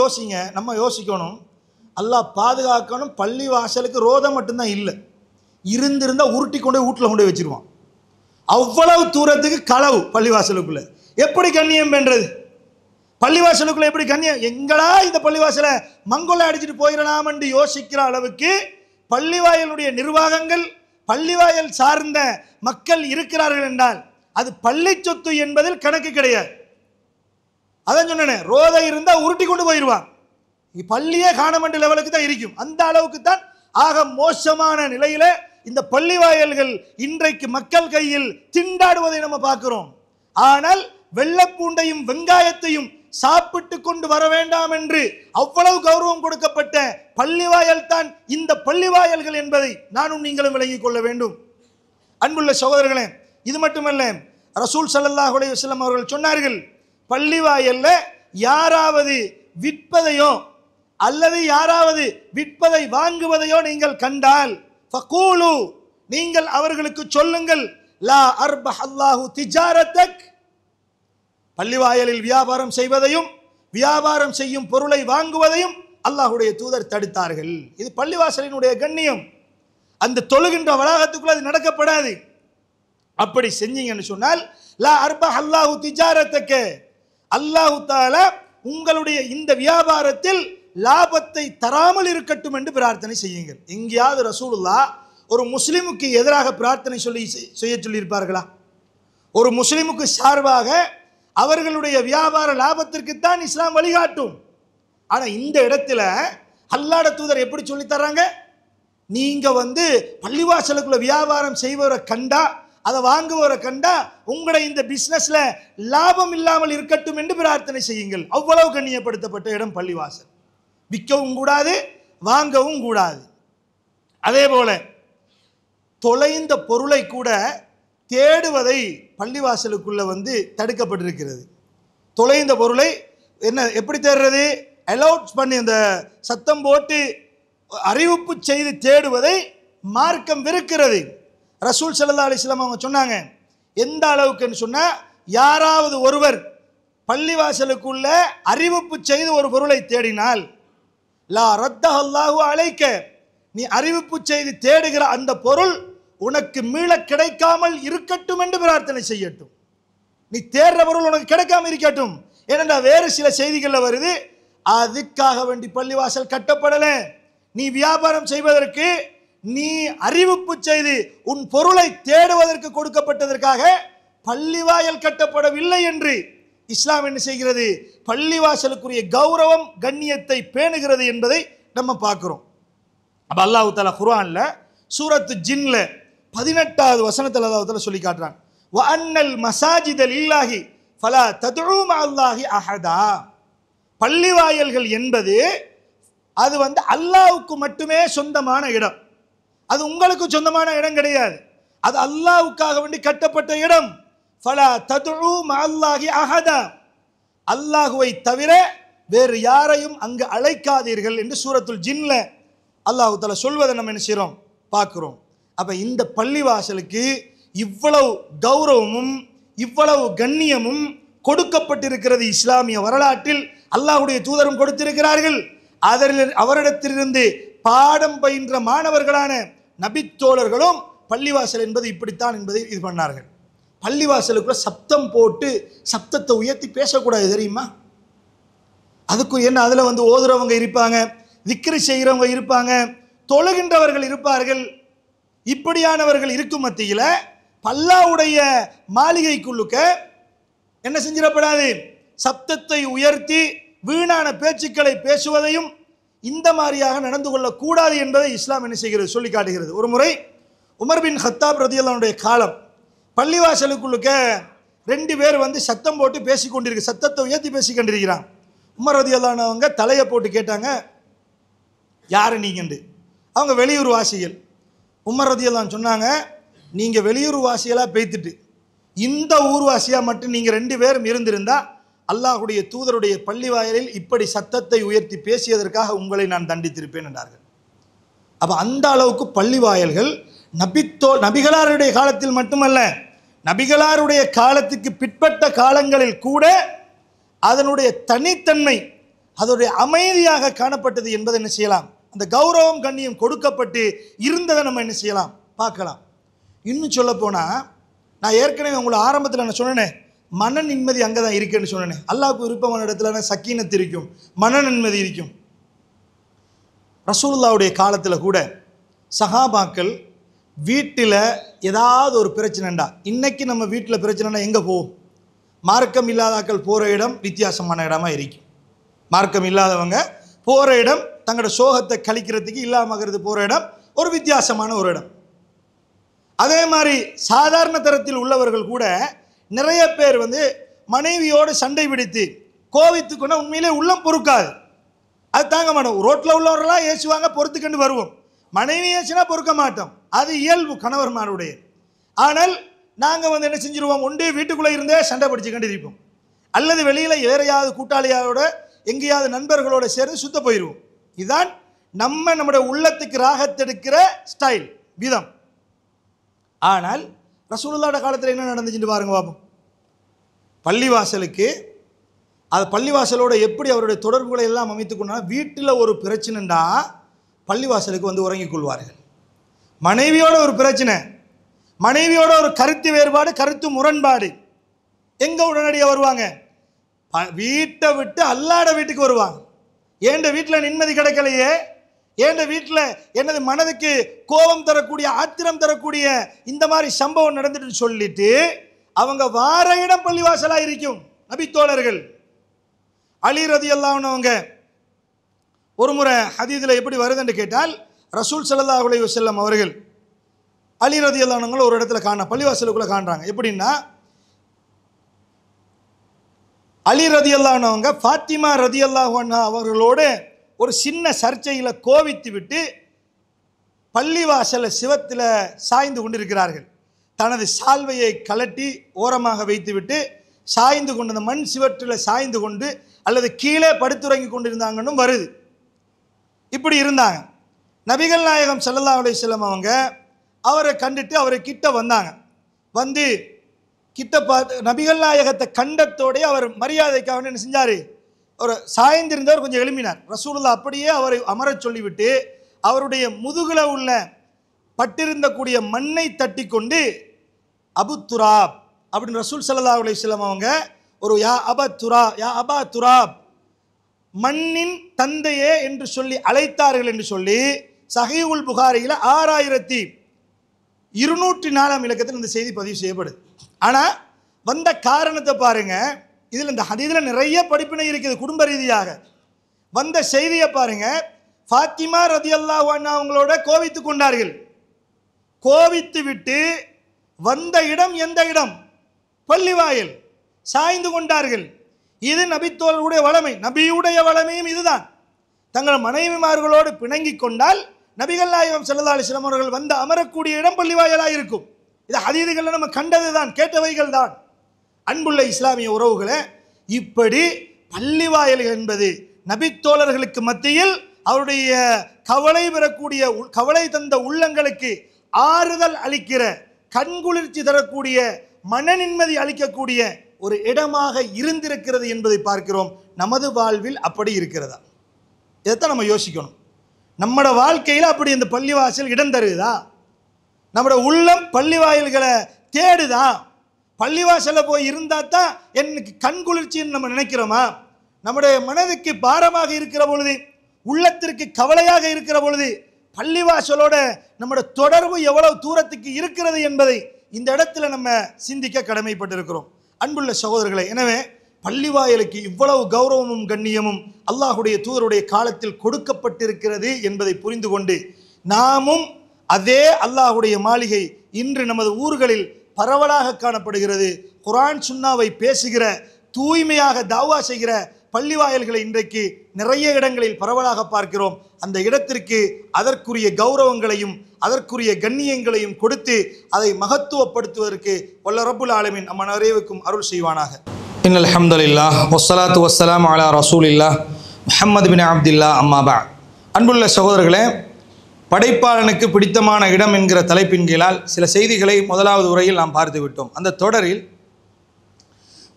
யோசிக்கணும், அல்லாஹ் பாதுகாக்கணும். பள்ளி வாசலுக்கு ரோதம் மட்டும்தான் இல்லை, இருந்திருந்தால் உருட்டி கொண்டு வீட்டில் கொண்டு வச்சிருவான். அவ்வளவு தூரத்துக்கு களவு பள்ளிவாசலுக்குள்ள. எப்படி கண்ணியம் பண்றது? பள்ளிவாசலுக்குள்ள எப்படி கண்ணியம்? எங்களா இந்த பள்ளிவாசலை மங்கோலை அடிச்சுட்டு போயிடலாம் என்று யோசிக்கிற அளவுக்கு பள்ளிவாயலுடைய நிர்வாகங்கள், பள்ளிவாயல் சார்ந்த மக்கள் இருக்கிறார்கள் என்றால் அது பள்ளி சொத்து என்பதில் கணக்கு கிடையாது. அதான் சொன்னேன், ரோதை இருந்தால் உருட்டி கொண்டு போயிடுவான். பள்ளியே காணமண்ட லெவலுக்கு தான் இருக்கும். அந்த அளவுக்கு தான் ஆக மோசமான நிலையில இந்த பள்ளிவாயல்கள் இன்றைக்கு மக்கள் கையில் திண்டாடுவதை நம்ம பார்க்கிறோம். ஆனால் வெள்ளப்பூண்டையும் வெங்காயத்தையும் சாப்பிட்டு கொண்டு வர வேண்டாம் என்று அவ்வளவு கௌரவம் கொடுக்கப்பட்ட பள்ளிவாயல் தான் இந்த பள்ளிவாயல்கள் என்பதை நானும் நீங்களும் விளங்கிக் கொள்ள வேண்டும். அன்புள்ள சகோதரர்களே, இது மட்டுமல்ல, ரசூல் ஸல்லல்லாஹு அலைஹி வஸல்லம் அவர்கள் சொன்னார்கள், பள்ளிவாயல்ல யாராவது விற்பதையோ அல்லது யாராவது விற்பதை வாங்குவதையோ நீங்கள் கண்டால் ஃபகூலு, நீங்கள் அவர்களுக்கு சொல்லுங்கள், லா அர்பஹ் அல்லாஹு திஜாரத்தக், பள்ளிவாயலில் வியாபாரம் செய்வதையும் வியாபாரம் செய்யும் பொருளை வாங்குவதையும் அல்லாஹ்வுடைய தூதர் தடுத்தார்கள். இது பள்ளிவாசலினுடைய கண்ணியம். அந்த தொழுகின்ற வளாகத்துக்குள்ள அது நடக்கப்படாது. அப்படி செஞ்சீங்கன்னு சொன்னால் லா அர்பஹ் அல்லாஹு திஜாரத்தக்க, அல்லாஹு தஆலா உங்களுடைய இந்த வியாபாரத்தில் லாபத்தை தராமல் இருக்கட்டும் என்று பிரார்த்தனை செய்யுங்கள். எங்கேயாவது ரசூலுல்லாஹ் ஒரு முஸ்லிமுக்கு எதிராக பிரார்த்தனை செய்ய சொல்லியிருப்பார்களா? ஒரு முஸ்லிமுக்கு சார்பாக அவர்களுடைய வியாபார லாபத்திற்குத்தான் இஸ்லாம் வழிகாட்டும். ஆனால் இந்த இடத்துல அல்லாஹ்வுடைய தூதர் எப்படி சொல்லி தர்றாங்க? நீங்க பள்ளிவாசலுக்குள்ள வியாபாரம் செய்வரை கண்டா, அதை வாங்குவரை கண்டா, உங்களுடைய இந்த பிசினஸ்ல லாபம் இல்லாமல் இருக்கட்டும் என்று பிரார்த்தனை செய்யுங்கள். அவ்வளவு கண்ணியப்படுத்தப்பட்ட இடம் பள்ளிவாசல். விற்கவும் கூடாது, வாங்கவும் கூடாது. அதே போல தொலைந்த பொருளை கூட தேடுவதை பள்ளிவாசலுக்குள்ள தடுக்கப்பட்டிருக்கிறது. தொலைந்த பொருளை எப்படி தேடுறது? அலௌட் பண்ணி அந்த சத்தம் போட்டு அறிவிப்பு செய்து தேடுவதை மார்க்கம் வெறுக்கிறது. ரசூல் ஸல்லல்லாஹு அலைஹி வஸல்லம் அவங்க சொன்னாங்க, எந்த அளவுக்குன்னு சொன்னா, யாராவது ஒருவர் பள்ளிவாசலுக்குள்ள அறிவிப்பு செய்து ஒரு பொருளை தேடினால், லா ரத்தஹல்லாஹு அலைக்க, நீ அறிவிப்பு செய்து தேடுகிற அந்த பொருள் உனக்கு மீள கிடைக்காமல் இருக்கட்டும் என்று பிரார்த்தனை செய்யட்டும். நீ தேடுற பொருள் உனக்கு கிடைக்காம இருக்கட்டும். ஏனென்றா வேறு சில செய்திகளில் வருது, அதுக்காக வேண்டி பள்ளிவாசல் கட்டப்படல, நீ வியாபாரம் செய்வதற்கு, நீ அறிவிப்பு செய்து உன் பொருளை தேடுவதற்கு கொடுக்கப்பட்டதற்காக பள்ளிவாயல் கட்டப்படவில்லை என்று இஸ்லாம் என்ன செய்கிறது? பள்ளிவாசலுக்குரிய கௌரவம் கண்ணியத்தை பேணுகிறது என்பதை நம்ம பார்க்கிறோம். அப்ப அல்லாஹ் தஆலா குர்ஆன்ல சூரத்து ஜின்ல 18வது வசனத்தில் அல்லாஹ் தஆலா சொல்லி காட்டுறான், வ அன்னல் மசாஜித லில்லாஹி ஃபலா ததுஉ மஅல்லாஹி அஹதா. பள்ளிவாயல்கள் என்பது அது அல்லாஹ்வுக்கு மட்டுமே சொந்தமான இடம். அது உங்களுக்கு சொந்தமான இடம் கிடையாது. அது அல்லாஹ்வுக்காக வேண்டி கட்டப்பட்ட இடம். ஃபலா ததுஉ மஅல்லாஹி அஹதா, அல்லாஹ்வை தவிர வேறு யாரையும் அங்கு அழைக்காதீர்கள் என்று சூரத்துல் ஜின்ல அல்லாஹ் தஆலா சொல்வதை நம்ம என்ன செய்றோம்? பார்க்கிறோம். அப்ப இந்த பள்ளிவாசலுக்கு இவ்வளவு கௌரவமும் இவ்வளவு கண்ணியமும் கொடுக்கப்பட்டிருக்கிறது. இஸ்லாமிய வரலாற்றில் அல்லாஹ்வுடைய தூதரும் கொடுத்திருக்கிறார்கள். அவரிடத்திலிருந்து பாடம் பயின்ற மாணவர்களான நபித்தோழர்களும் பள்ளிவாசல் என்பது இப்படித்தான் என்பதை இது பண்ணார்கள். பள்ளிவாசலுக்குள்ள சப்தம் போட்டு சப்தத்தை உயர்த்தி பேசக்கூடாது, தெரியுமா? அதுக்கு என்ன, அதுல ஓதுறவங்க இருப்பாங்க, திக்ரு செய்கிறவங்க இருப்பாங்க, தொழுகின்றவர்கள் இருப்பார்கள். இப்படியானவர்கள் இருக்கும் மத்தியில் அல்லாஹ்வுடைய மாளிகைக்குள்ளுக்க என்ன செஞ்சிடப்படாது? சப்தத்தை உயர்த்தி வீணான பேச்சுக்களை பேசுவதையும் இந்த மாதிரியாக நடந்து கொள்ளக்கூடாது என்பதை இஸ்லாம் என்ன செய்கிறது? சொல்லி காட்டுகிறது. ஒரு முறை உமர் பின் கத்தாப் ரலியல்லாஹு அன்ஹு காலம் பள்ளிவாசலுக்குள்ளுக்க 2 பேர் சத்தம் போட்டு பேசி கொண்டிருக்கு, சத்தத்தை உயர்த்தி பேசி கொண்டிருக்கிறான். உமர் ரலியல்லாஹு அன்ஹு அவங்க தலையை போட்டு கேட்டாங்க, யாரு நீங்கண்டு? அவங்க வெளியூர் வாசிகள். உமர் ரலியல்லாஹு அன்ஹு சொன்னாங்க, நீங்கள் வெளியூர் வாசிகளாக பேய்த்துட்டு இந்த ஊர்வாசியாக மட்டும் நீங்கள் 2 பேரும் இருந்திருந்தா அல்லாஹ்வுடைய தூதருடைய பள்ளிவாயலில் இப்படி சத்தத்தை உயர்த்தி பேசியதற்காக உங்களை நான் தண்டித்திருப்பேன் என்றார்கள். அப்போ அந்த அளவுக்கு பள்ளிவாயல்கள் நபிகளாருடைய காலத்தில் மட்டுமல்ல, நபிகளாருடைய காலத்துக்கு பிற்பட்ட காலங்களில் கூட அதனுடைய தனித்தன்மை, அதனுடைய அமைதியாக காணப்பட்டது என்பதை என்ன செய்யலாம்? அந்த கௌரவம் கண்ணியம் கொடுக்கப்பட்டு இருந்ததை நம்ம என்ன செய்யலாம்? பார்க்கலாம். இன்னும் சொல்ல போனால், நான் ஏற்கனவே உங்களை ஆரம்பத்தில் நான் சொன்னேன், மன நிம்மதி அங்கே தான் இருக்குன்னு சொன்னேன். அல்லாஹ்வுக்கு விருப்பமான இடத்துல சக்கீனத் இருக்கும், மன நிம்மதி இருக்கும். ரசூலுல்லாஹ்வுடைய காலத்தில் கூட சஹாபாக்கள் வீட்டில் ஏதாவது ஒரு பிரச்சனைண்டா, இன்னைக்கு நம்ம வீட்டில் பிரச்சனைனா எங்கே போவோம்? மார்க்கம் இல்லாதாக்கள் போகிற இடம் வித்தியாசமான இடமா இருக்கும். மார்க்கம் இல்லாதவங்க போகிற இடம், தங்களோட சோகத்தை கழிக்கிறதுக்கு இல்லாமகிறது போகிற இடம் ஒரு வித்தியாசமான ஒரு இடம். அதே மாதிரி சாதாரண தரத்தில் உள்ளவர்கள் கூட நிறைய பேர் மனைவியோடு சண்டை பிடித்து கோவித்துக்குன்னா உண்மையிலே உள்ளம் பொறுக்காது, அது தாங்க மாட்டோம். ரோட்டில் உள்ளவர்களாக ஏசுவாங்க, பொறுத்துக்கண்டு வருவோம். மனைவி ஏசுனா பொறுக்க மாட்டோம், அது இயல்பு கணவர்மாருடைய. ஆனால் நாங்கள் என்ன செஞ்சிருவோம்? ஒன்று வீட்டுக்குள்ளே இருந்தே சண்டை பிடிச்சிக்கண்டு இருப்போம், அல்லது வெளியில் வேறையாவது கூட்டாளியோட எங்கேயாவது நண்பர்களோட சேர்ந்து சுத்த போயிடுவோம். இதுதான் நம்முடைய உள்ளத்துக்கு ராகத்தெடுக்கிற ஸ்டைல், விதம். ஆனால் ரசூலுல்லாஹ்வுடைய காலத்தில் என்ன நடந்துச்சுன்னு பாருங்க பாப்போம். பள்ளிவாசலுக்கு அது பள்ளிவாசலோட எப்படி அவருடைய தொடர்புகளை எல்லாம் அமைத்துக் கொண்டா, வீட்டில் ஒரு பிரச்சனைண்டா பள்ளிவாசலுக்கு உறங்கிக் கொள்வார்கள். மனைவியோட ஒரு பிரச்சனை, மனைவியோட ஒரு கருத்து வேறுபாடு, கருத்து முரண்பாடு, எங்க உடனடியாக வருவாங்க? வீட்டை விட்டு அல்லாஹ்வுடைய வீட்டுக்கு வருவாங்க. ஏண்ட வீட்டில் நிம்மதி கிடைக்கலையே, ஏண்ட வீட்டில் எனது மனதுக்கு கோபம் தரக்கூடிய ஆத்திரம் தரக்கூடிய இந்த மாதிரி சம்பவம் நடந்துட்டு சொல்லிட்டு அவங்க வார இடம் பள்ளிவாசலாக இருக்கும். நபித்தோழர்கள் அலி ரலியல்லாஹு அன்ஹு ஒரு முறை ஹதீஸில் எப்படி வருதுன்னு கேட்டால், ரசூல் ஸல்லல்லாஹு அலைஹி வஸல்லம் அவர்கள் அலி ரலியல்லாஹு அன்ஹு ஒரு இடத்துல பள்ளிவாசலுக்குள்ளே காண்றாங்க. எப்படின்னா, அலி ரலியல்லாஹு அன்ஹு ஃபாத்திமா ரலியல்லாஹு அன்ஹா அவர்களோடு ஒரு சின்ன சர்ச்சையில் கோவித்து விட்டு பள்ளிவாசல சிவத்தில் சாய்ந்து கொண்டிருக்கிறார்கள். தனது சால்வையை கலட்டி ஓரமாக வைத்துவிட்டு சாய்ந்து கொண்டு அந்த மண் சிவற்றில் சாய்ந்து கொண்டு அல்லது கீழே படுத்துறங்கி கொண்டிருந்தாங்கன்னு வருது. இப்படி இருந்தாங்க. நபிகள் நாயகம் ஸல்லல்லாஹு அலைஹி வஸல்லம் அவங்க அவரை கண்டுட்டு அவரை கிட்ட வந்தாங்க. வந்து கிட்ட பார்த்து நபிகள் நாயகத்தை கண்டத்தோடே அவர் மரியாதைக்காக என்ன செஞ்சார், ஒரு சாய்ந்திருந்தவர் கொஞ்சம் எழுப்பினார். ரசூலுல்லாஹ் அப்படியே அவரை அமரச் சொல்லிவிட்டு அவருடைய முதுகுல உள்ள பட்டிருந்தக்கூடிய மண்ணை தட்டி கொண்டு அபு துராப் அப்படின்னு ரசூல் ஸல்லல்லாஹு அலைஹி வஸல்லம் அவங்க ஒரு யா அபா துராப் மண்ணின் தந்தையே என்று சொல்லி அழைத்தார்கள் என்று சொல்லி சஹீஹுல் புகாரியில் 6204 இலக்கத்தில் இந்த செய்தி பதிவு செய்யப்படுது. ஆனால் வந்த காரணத்தை பாருங்க, இதில் இந்த ஹதீஸில் நிறைய படிப்பினை இருக்குது. குடும்ப ரீதியாக வந்த செய்தியை பாருங்க. ஃபாத்திமா ரலியல்லாஹு அன்ஹா அவங்களோட கோவித்து கொண்டார்கள். கோவித்து விட்டு வந்த இடம் எந்த இடம்? பள்ளிவாயில் சாய்ந்து கொண்டார்கள். இது நபித்தோழருடைய வளமை, நபியுடைய வளமையும் இதுதான். தங்கள் மனைவிமார்களோடு பிணங்கி கொண்டால் நபிகள் நாயகம் ஸல்லல்லாஹு அலைஹி வஸல்லம் அவர்கள் வந்து அமரக்கூடிய இடம் பள்ளிவாயலாக இருக்கும். இது ஹதீதுகளில் நம்ம கண்டது தான், கேட்டவைகள் தான். அன்புள்ள இஸ்லாமிய உறவுகளை, இப்படி பள்ளிவாயல் என்பது நபித்தோழர்களுக்கு மத்தியில் அவருடைய கவலை தந்த உள்ளங்களுக்கு ஆறுதல் அளிக்கிற, கண்குளிர்ச்சி தரக்கூடிய, மன நிம்மதி அளிக்கக்கூடிய ஒரு இடமாக இருந்திருக்கிறது என்பதை பார்க்கிறோம். நமது வாழ்வில் அப்படி இருக்கிறதா? இதைத்தான் நம்ம யோசிக்கணும். நம்மளோட வாழ்க்கையில் அப்படி இந்த பள்ளிவாசல் இடம் தருதா? நம்மளோட உள்ளம் பள்ளிவாயல்களை தேடுதா? பள்ளிவாசலில் போய் இருந்தால் தான் எனக்கு கண்குளிர்ச்சின்னு நம்ம நினைக்கிறோமா? நம்முடைய மனதுக்கு பாரமாக இருக்கிற பொழுது, உள்ளத்திற்கு கவலையாக இருக்கிற பொழுது பள்ளிவாசலோட நம்முடைய தொடர்பு எவ்வளவு தூரத்துக்கு இருக்கிறது என்பதை இந்த இடத்துல நம்ம சிந்திக்க கடமைப்பட்டிருக்கிறோம். அன்புள்ள சகோதரர்களை, எனவே பள்ளிவாயலுக்கு இவ்வளவு கௌரவமும் கண்ணியமும் அல்லாஹுடைய தூதருடைய காலத்தில் கொடுக்கப்பட்டிருக்கிறது என்பதை புரிந்து கொண்டு நாமும் அதே அல்லாஹுடைய மாளிகை இன்று நமது ஊர்களில் பரவலாக காணப்படுகிறது. குர்ஆன் சுன்னாவை பேசுகிற, தூய்மையாக தாவா செய்கிற பள்ளிவாயல்களை இன்றைக்கு நிறைய இடங்களில் பரவலாக பார்க்கிறோம். அந்த இடத்திற்கு அதற்குரிய கௌரவங்களையும் அதற்குரிய கண்ணியங்களையும் கொடுத்து அதை மகத்துவப்படுத்துவதற்கு வல்ல ரப்புல் ஆலமீன் நம் அனைவருக்கும் அருள் செய்வானாக. இன்னல் ஹம்துலில்லாஹ் வஸ்ஸலாத்து வஸ்ஸலாமு அலா ரசூலில்லாஹ் முஹம்மது பின் அப்துல்லாஹ் அம்மா பஅத். அன்புள்ள சகோதரர்களே, படைப்பாளனுக்கு பிடித்தமான இடம் என்கிற தலைப்பின் கீழால் சில செய்திகளை முதலாவது உரையில் நாம் பார்த்து விட்டோம். அந்த தொடரில்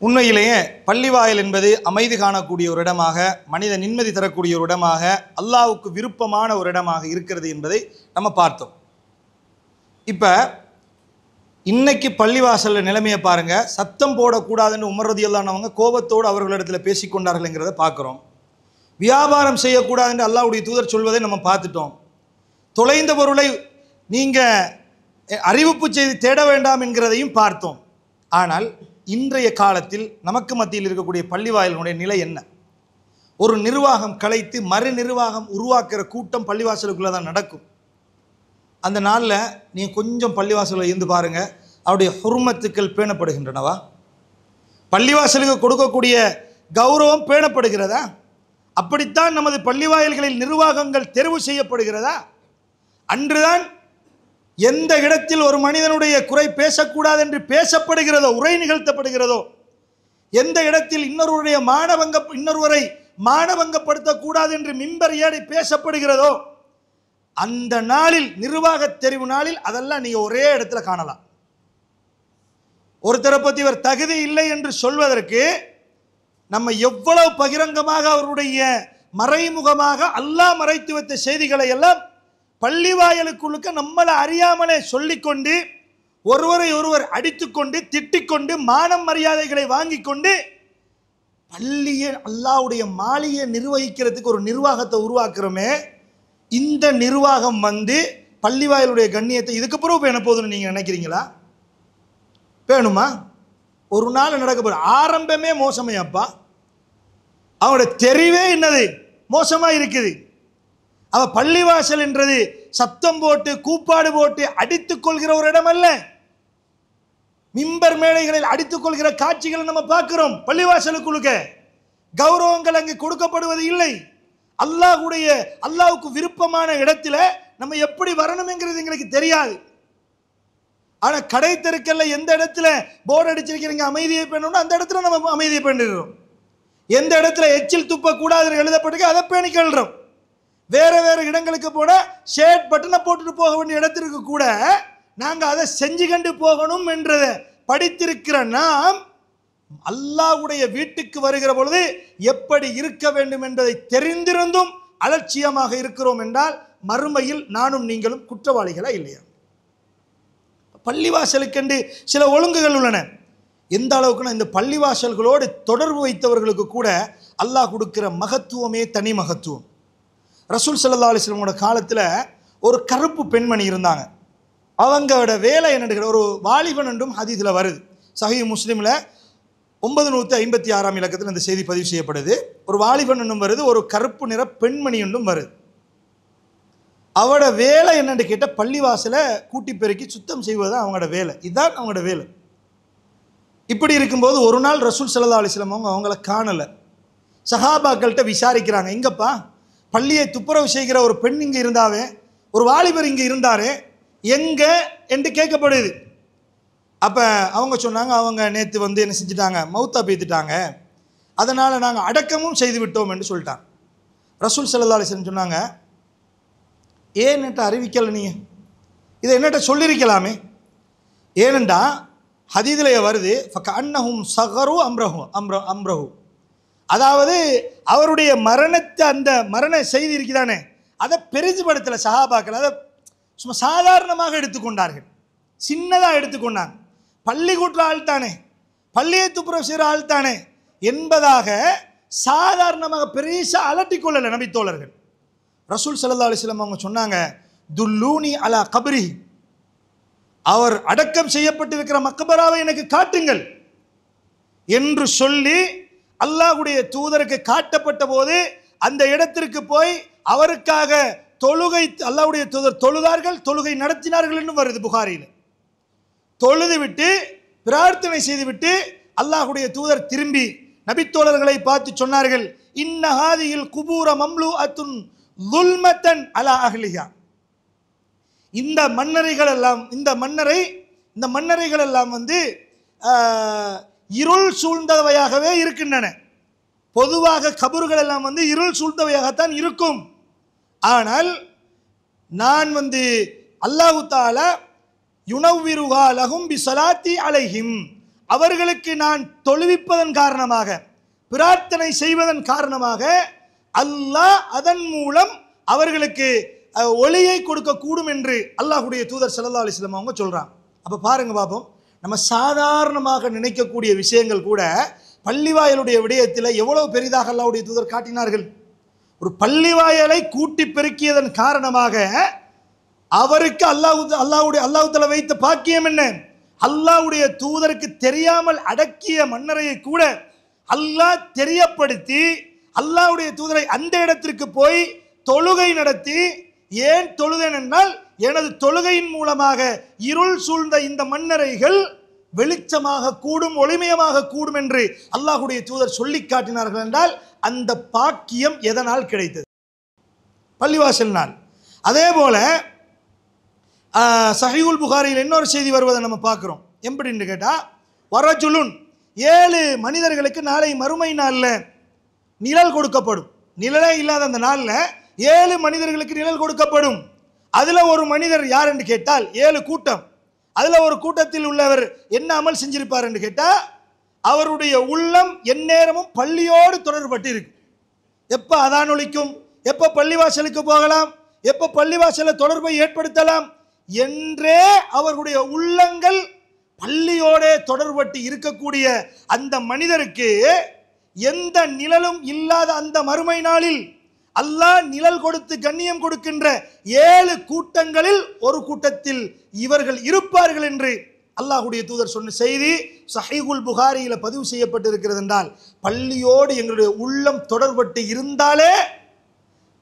உண்மையிலேயே பள்ளிவாயல் என்பது அமைதி காணக்கூடிய ஒரு இடமாக, மனித நிம்மதி தரக்கூடிய ஒரு இடமாக, அல்லாஹ்வுக்கு விருப்பமான ஒரு இடமாக இருக்கிறது என்பதை நம்ம பார்த்தோம். இப்போ இன்னைக்கு பள்ளிவாசலில் நிலைமையை பாருங்கள். சத்தம் போடக்கூடாதுன்னு உமர் ரலியல்லாஹு அன்ஹு அவங்க கோபத்தோடு அவர்களிடத்தில் பேசிக்கொண்டார்கள்ங்கிறத பார்க்குறோம். வியாபாரம் செய்யக்கூடாதுன்னு அல்லாஹ்வுடைய தூதர் சொல்வதை நம்ம பார்த்துட்டோம். தொலைந்த பொருளை நீங்கள் அறிவிப்பு செய்து தேட வேண்டாம் என்கிறதையும் பார்த்தோம். ஆனால் இன்றைய காலத்தில் நமக்கு மத்தியில் இருக்கக்கூடிய பள்ளிவாயலுடைய நிலை என்ன? ஒரு நிர்வாகம் கலைத்து மறு நிர்வாகம் உருவாக்குற கூட்டம் பள்ளிவாசலுக்குள்ளே தான் நடக்கும். அந்த நாளில் நீங்கள் கொஞ்சம் பள்ளிவாசலில் இருந்து பாருங்கள், அவருடைய ஹுர்மத்துக்கள் பேணப்படுகின்றனவா? பள்ளிவாசலுக்கு கொடுக்கக்கூடிய கௌரவம் பேணப்படுகிறதா? அப்படித்தான் நமது பள்ளிவாயல்களில் நிர்வாகங்கள் தெரிவு செய்யப்படுகிறதா? அன்றுதான் எந்த இடத்தில் ஒரு மனிதனுடைய குறை பேசக்கூடாது என்று பேசப்படுகிறதோ, உரை நிகழ்த்தப்படுகிறதோ, எந்த இடத்தில் இன்னொருவரை மானபங்கப்படுத்தக்கூடாது என்று மிம்பர் ஏறி பேசப்படுகிறதோ, அந்த நாளில் நிர்வாக தெரிவு நாளில் அதெல்லாம் நீங்கள் ஒரே இடத்துல காணலாம். ஒருத்தரை பற்றி இவர் தகுதி இல்லை என்று சொல்வதற்கு நம்ம எவ்வளவு பகிரங்கமாக அவருடைய மறைமுகமாக அல்லாஹ் மறைத்து வைத்த செய்திகளை எல்லாம் பள்ளிவாயலுக்குள்ளுக்க நம்மளை அறியாமலே சொல்லிக்கொண்டு ஒருவரை ஒருவர் அடித்துக்கொண்டு திட்டிக்கொண்டு மானம் மரியாதைகளை வாங்கி கொண்டு பள்ளியை அல்லாஹ்வுடைய மாளிகையை நிர்வகிக்கிறதுக்கு ஒரு நிர்வாகத்தை உருவாக்குறோமே, இந்த நிர்வாகம் வந்து பள்ளிவாயலுடைய கண்ணியத்தை இதுக்கு பிறகு என்ன போதுன்னு நீங்கள் நினைக்கிறீங்களா? வேணுமா? ஒரு நாள் நடக்க போகிற ஆரம்பமே மோசமே அப்பா. அவனோட தெரிவே என்னது மோசமாக இருக்குது. அவன் பள்ளிவாசல் என்றது சப்தம் போட்டு கூப்பாடு போட்டு அடித்துக் கொள்கிற ஒரு இடம் அல்ல. மிம்பர் மேடைகளில் அடித்துக் கொள்கிற காட்சிகளை நம்ம பார்க்கிறோம். பள்ளிவாசலுக்குழுக்க கௌரவங்கள் அங்கு கொடுக்கப்படுவது இல்லை. அல்லாஹ்வுக்கு விருப்பமான இடத்துல நம்ம எப்படி வரணுங்கிறது எங்களுக்கு தெரியாது. ஆனால் கடை தெருக்கல்ல எந்த இடத்துல போர்டு அடிச்சிருக்கிறீங்க அமைதியை பண்ணணும், அந்த இடத்துல நம்ம அமைதியை பண்ணிடுறோம். எந்த இடத்துல எச்சில் துப்பக்கூடாதுன்னு எழுதப்பட்டிருக்கு அதை பேணி கழுறோம். வேற வேற இடங்களுக்கு போனால் ஷேட் பட்டனை போட்டுட்டு போக வேண்டிய இடத்திற்கு கூட நாங்கள் அதை செஞ்சு கண்டு போகணும் என்றதை படித்திருக்கிற நாம் அல்லாஹ்வுடைய வீட்டுக்கு வருகிற பொழுது எப்படி இருக்க வேண்டும் என்பதை தெரிந்திருந்தும் அலட்சியமாக இருக்கிறோம் என்றால் மறுமையில் நானும் நீங்களும் குற்றவாளிகளா இல்லையா? பள்ளிவாசலுக்கென்று சில ஒழுங்குகள் உள்ளன. எந்த அளவுக்குன்னா இந்த பள்ளிவாசல்களோடு தொடர்பு வைத்தவர்களுக்கு கூட அல்லாஹ் கொடுக்கிற மகத்துவமே தனி மகத்துவம். ரசூல் ஸல்லல்லாஹு அலைஹி வஸல்லமோட காலத்தில் ஒரு கருப்பு பெண்மணி இருந்தாங்க. அவங்களோட வேலை என்னென்னு ஒரு வாலிபன் என்றும் ஹதீஸில் வருது. சஹீஹ் முஸ்லிமில் 956 இலக்கத்தில் இந்த செய்தி பதிவு செய்யப்படுது. ஒரு வாலிபன் என்றும் வருது, ஒரு கருப்பு நிற பெண்மணி என்றும் வருது. அவட வேலை என்னென்னு கேட்டால் பள்ளிவாசலை கூட்டி பெருக்கி சுத்தம் செய்வது தான் அவங்களோட வேலை. இதுதான் அவங்களோட வேலை. இப்படி இருக்கும்போது ஒரு நாள் ரசூல் ஸல்லல்லாஹு அலைஹி வஸல்லம் அவங்கள காணலை. சஹாபாக்கள்கிட்ட விசாரிக்கிறாங்க, எங்கப்பா பள்ளியை துப்புரவு செய்கிற ஒரு பெண் இங்கே இருந்தாவே, ஒரு வாலிபர் இங்கே இருந்தாரே, எங்கே என்று கேட்கப்படுது. அப்போ அவங்க சொன்னாங்க, அவங்க நேற்று வந்து என்ன செஞ்சுட்டாங்க, மௌத்தா பேத்துட்டாங்க, அதனால் நாங்கள் அடக்கமும் செய்து விட்டோம் என்று சொல்லிட்டாங்க. ரசூல் ஸல்லல்லாஹு அலைஹி வஸல்லம் சொன்னாங்க, ஏன் என்னட்ட அறிவிக்கலை, நீங்கள் இதை என்னட்ட சொல்லியிருக்கலாமே. ஏனெண்டா ஹதீதில் வருது, ஃபகஅன்னஹும் ஸகரு அம்ரஹு, அதாவது அவருடைய மரணத்தை, அந்த மரண செய்தி இருக்குதானே, அதை பெரிதுபடுத்தலை சஹாபாக்கள், அதை சும்மா சாதாரணமாக எடுத்துக்கொண்டார்கள், சின்னதாக எடுத்துக்கொண்டாங்க. பள்ளி கூட்டுற ஆள் தானே, பள்ளியை துப்புரவு செய்கிற ஆள் தானே என்பதாக சாதாரணமாக பெரிசா அலட்டிக்கொள்ளலை நபி தோழர்கள். ரசூல் ஸல்லல்லாஹு அலைஹி வஸல்லம் அவங்க சொன்னாங்க, துல்லூனி அலா கப்ரி, அவர் அடக்கம் செய்யப்பட்டிருக்கிற மக்பராவை எனக்கு காட்டுங்கள் என்று சொல்லி அல்லாஹ்வுடைய தூதருக்கு காட்டப்பட்ட போது அந்த இடத்திற்கு போய் அவருக்காக தொழுகை, அல்லாஹ்வுடைய தூதர் தொழுதார்கள், தொழுகை நடத்தினார்கள் என்று வருது புகாரியில். தொழுது விட்டு பிரார்த்தனை செய்துவிட்டு அல்லாஹ்வுடைய தூதர் திரும்பி நபித்தோழர்களை பார்த்து சொன்னார்கள், இன்ன ஹாதிஹில் குபூர மம்லூஅத்துன் ظுல்மத்தன் அலா அஹ்லிஹா, இந்த மன்னரைகள் எல்லாம் வந்து இருள் சூழ்ந்தவையாகவே இருக்கின்றன. பொதுவாக கபறுகள் எல்லாம் வந்து இருள் சூழ்ந்தவையாகத்தான் இருக்கும். ஆனால் நான் வந்து அல்லாஹு தஆலா யுனவ்விருஹா லஹும் பிஸலாத்தி அலைஹிம், அவர்களுக்கு நான் தொழுவிப்பதன் காரணமாக, பிரார்த்தனை செய்வதன் காரணமாக அல்லாஹ் அதன் மூலம் அவர்களுக்கு ஒளியை கொடுக்க கூடும் என்று அல்லாஹ்வுடைய தூதர் ஸல்லல்லாஹு அலைஹி வஸல்லம் அவங்க சொல்றாங்க. அப்போ பாருங்க பாப்போம், நம்ம சாதாரணமாக நினைக்கக்கூடிய விஷயங்கள் கூட பள்ளிவாயலுடைய விடயத்தில் எவ்வளவு பெரிதாக அல்லாஹ்வுடைய தூதர் காட்டினார்கள். ஒரு பள்ளிவாயலை கூட்டி பெருக்கியதன் காரணமாக அவருக்கு அல்லாஹ் தஆலா வைத்த பாக்கியம் என்ன, அல்லாஹ்வுடைய தூதருக்கு தெரியாமல் அடக்கிய மன்னரையை கூட அல்லாஹ் தெரியப்படுத்தி அல்லாஹ்வுடைய தூதரை அந்த இடத்திற்கு போய் தொழுகை நடத்தி, ஏன் தொழுதேன் என்றால் எனது தொழுகையின் மூலமாக இருள் சூழ்ந்த இந்த மன்னரைகள் வெளிச்சமாக கூடும், ஒளிமயமாக கூடும் என்று அல்லாஹ்வுடைய தூதர் சொல்லி காட்டினார்கள் என்றால் அந்த பாக்கியம் எதனால் கிடைத்தது? பள்ளிவாசல் நாள். அதே போல சஹீஹுல் புகாரியில் இன்னொரு செய்தி வருவதை நம்ம பார்க்கிறோம். எப்படின்னு கேட்டால், வரஜுலுன், 7 மனிதர்களுக்கு நாளை மறுமை நாளில் நிழல் கொடுக்கப்படும். நிழலே இல்லாத அந்த நாளில் 7 மனிதர்களுக்கு நிழல் கொடுக்கப்படும். அதில் ஒரு மனிதர் யார் என்று கேட்டால் 7 கூட்டம். அதில் ஒரு கூட்டத்தில் உள்ளவர் என்ன அமல் செஞ்சிருப்பார் என்று கேட்டால், அவருடைய உள்ளம் எந்நேரமும் பள்ளியோடு தொடர்பட்டு இருக்கு. எப்போ அதான் ஒலிக்கும், எப்போ பள்ளிவாசலுக்கு போகலாம், எப்போ பள்ளிவாசல தொடர்பை ஏற்படுத்தலாம் என்றே அவர்களுடைய உள்ளங்கள் பள்ளியோட தொடர்பட்டு இருக்கக்கூடிய அந்த மனிதருக்கு எந்த நிழலும் இல்லாத அந்த மறுமை நாளில் அல்லாஹ் நிழல் கொடுத்து கண்ணியம் கொடுக்கின்ற 7 கூட்டங்களில் ஒரு கூட்டத்தில் இவர்கள் இருப்பார்கள் என்று அல்லாஹ்வுடைய தூதர் சொன்ன செய்தி சஹீஹுல் புகாரியில பதிவு செய்யப்பட்டிருக்கிறது. என்றால் பள்ளியோடு எங்களுடைய உள்ளம் தொடர்பட்டு இருந்தாலே,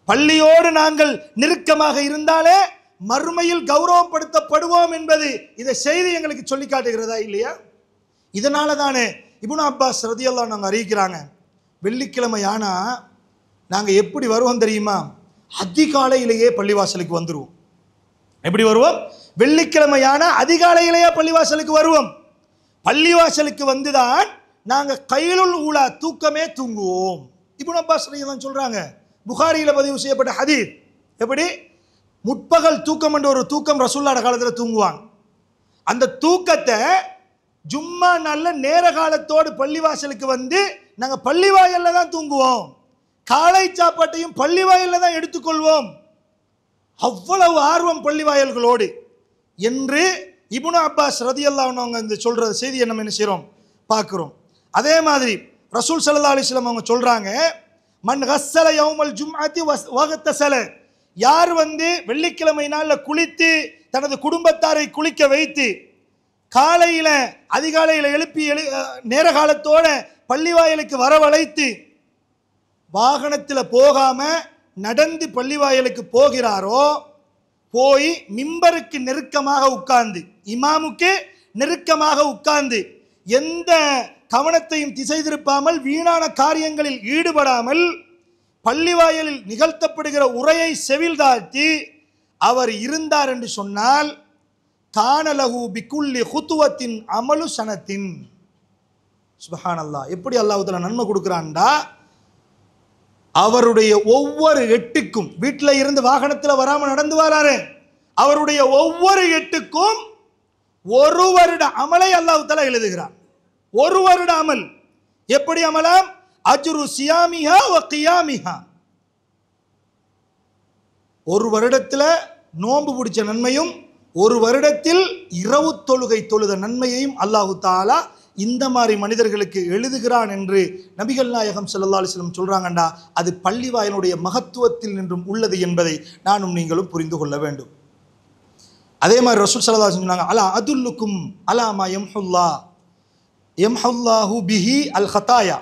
பள்ளியோடு நாங்கள் நெருக்கமாக இருந்தாலே மறுமையில் கௌரவப்படுத்தப்படுவோம் என்பது இந்த செய்தி எங்களுக்கு சொல்லி காட்டுகிறதா இல்லையா? இதனால தானே இப்னு அப்பாஸ் ரலியல்லாஹு அன்ஹு அறிவிக்கிறாங்க, வெள்ளிக்கிழமை ஆனா நாங்கள் எப்படி வருவோம் தெரியுமா? அதிகாலையிலேயே பள்ளிவாசலுக்கு வந்துடுவோம். எப்படி வருவோம்? வெள்ளிக்கிழமையான அதிகாலையிலேயே பள்ளிவாசலுக்கு வருவோம். பள்ளிவாசலுக்கு வந்துதான் நாங்கள் கைலுல் ஊலா தூக்கமே தூங்குவோம். இப்னு அப்பாஸ் ரலியல்லாஹு சொல்றாங்க, புகாரியில பதிவு செய்யப்பட்ட ஹதீஸ். எப்படி? முற்பகல் தூக்கம் என்ற ஒரு தூக்கம் ரசூலுல்லாஹ் காலத்தில் தூங்குவாங்க. அந்த தூக்கத்தை ஜும்மா நாள்ல நேர காலத்தோடு பள்ளிவாசலுக்கு வந்து நாங்கள் பள்ளிவாயல்ல தான் தூங்குவோம். காலை சாப்பாட்டையும் பள்ளிவாயல்ல தான் எடுத்துக்கொள்வோம். அவ்வளவு ஆர்வம் பள்ளிவாயல்களோடு என்று இப்னு அப்பாஸ் ரலியல்லாஹு அன்ஹு இந்த சொல்ற செய்தியை நம்ம என்ன செய்றோம்? பார்க்கிறோம். அதே மாதிரி ரசூல் ஸல்லல்லாஹு அலைஹி வஸல்லம் அவங்க சொல்றாங்க, மன் கஸ்ஸல யௌமல் ஜும்அத்தி வகத்தஸல, யார் வெள்ளிக்கிழமை நாளில் குளித்து தனது குடும்பத்தாரை குளிக்க வைத்து காலையில் அதிகாலையில் எழுப்பி நேர காலத்தோட பள்ளிவாயலுக்கு வரவழைத்து வாகனத்தில் போகாம நடந்து பள்ளிவாயலுக்கு போகிறாரோ, போய் மிம்பருக்கு நெருக்கமாக உட்கார்ந்து, இமாமுக்கு நெருக்கமாக உட்கார்ந்து, எந்த கவனத்தையும் திசை திருப்பாமல் வீணான காரியங்களில் ஈடுபடாமல் பள்ளிவாயலில் நிகழ்த்தப்படுகிற உரையை செவில் தாழ்த்தி அவர் இருந்தார் என்று சொன்னால், கானலஹு பிகுல்லி குத்துவத்தின் அமலு சனத்தின். சுப்ஹானல்லாஹ், எப்படி அல்லாஹ் தஆலா நன்மை கொடுக்குறான்டா, அவருடைய ஒவ்வொரு எட்டுக்கும், வீட்டில் இருந்து வாகனத்தில் வராமல் நடந்து வராரு, அவருடைய ஒவ்வொரு எட்டுக்கும் 1 வருட அமலை அல்லாஹ் தஆலா எழுதுகிறான். 1 வருட அமல். எப்படி அமலாம்? அஜ்ரு சியாமிஹா வ கியாமிஹா. 1 வருடத்தில் நோன்பு பிடிச்ச நன்மையும் 1 வருடத்தில் இரவு தொழுகை தொழுத நன்மையையும் அல்லாஹு தஆலா இந்த மாதிரி மனிதர்களுக்கு எழுதுகிறான் என்று நபிகள் நாயகம் ஸல்லல்லாஹு அலைஹி வஸல்லம் சொல்றாங்கண்டா, அது பள்ளிவாயலுடைய மகத்துவத்தில் நின்றும் உள்ளது என்பதை நானும் நீங்களும் புரிந்து கொள்ள வேண்டும். அதே மாதிரி ரசூல் ஸல்லல்லாஹு அலைஹி வஸல்லம் சொன்னாங்க, அலா அதுல்லுக்கும் அலா மா யம்ஹுல்லாஹு பிஹி அல் ஹதாயா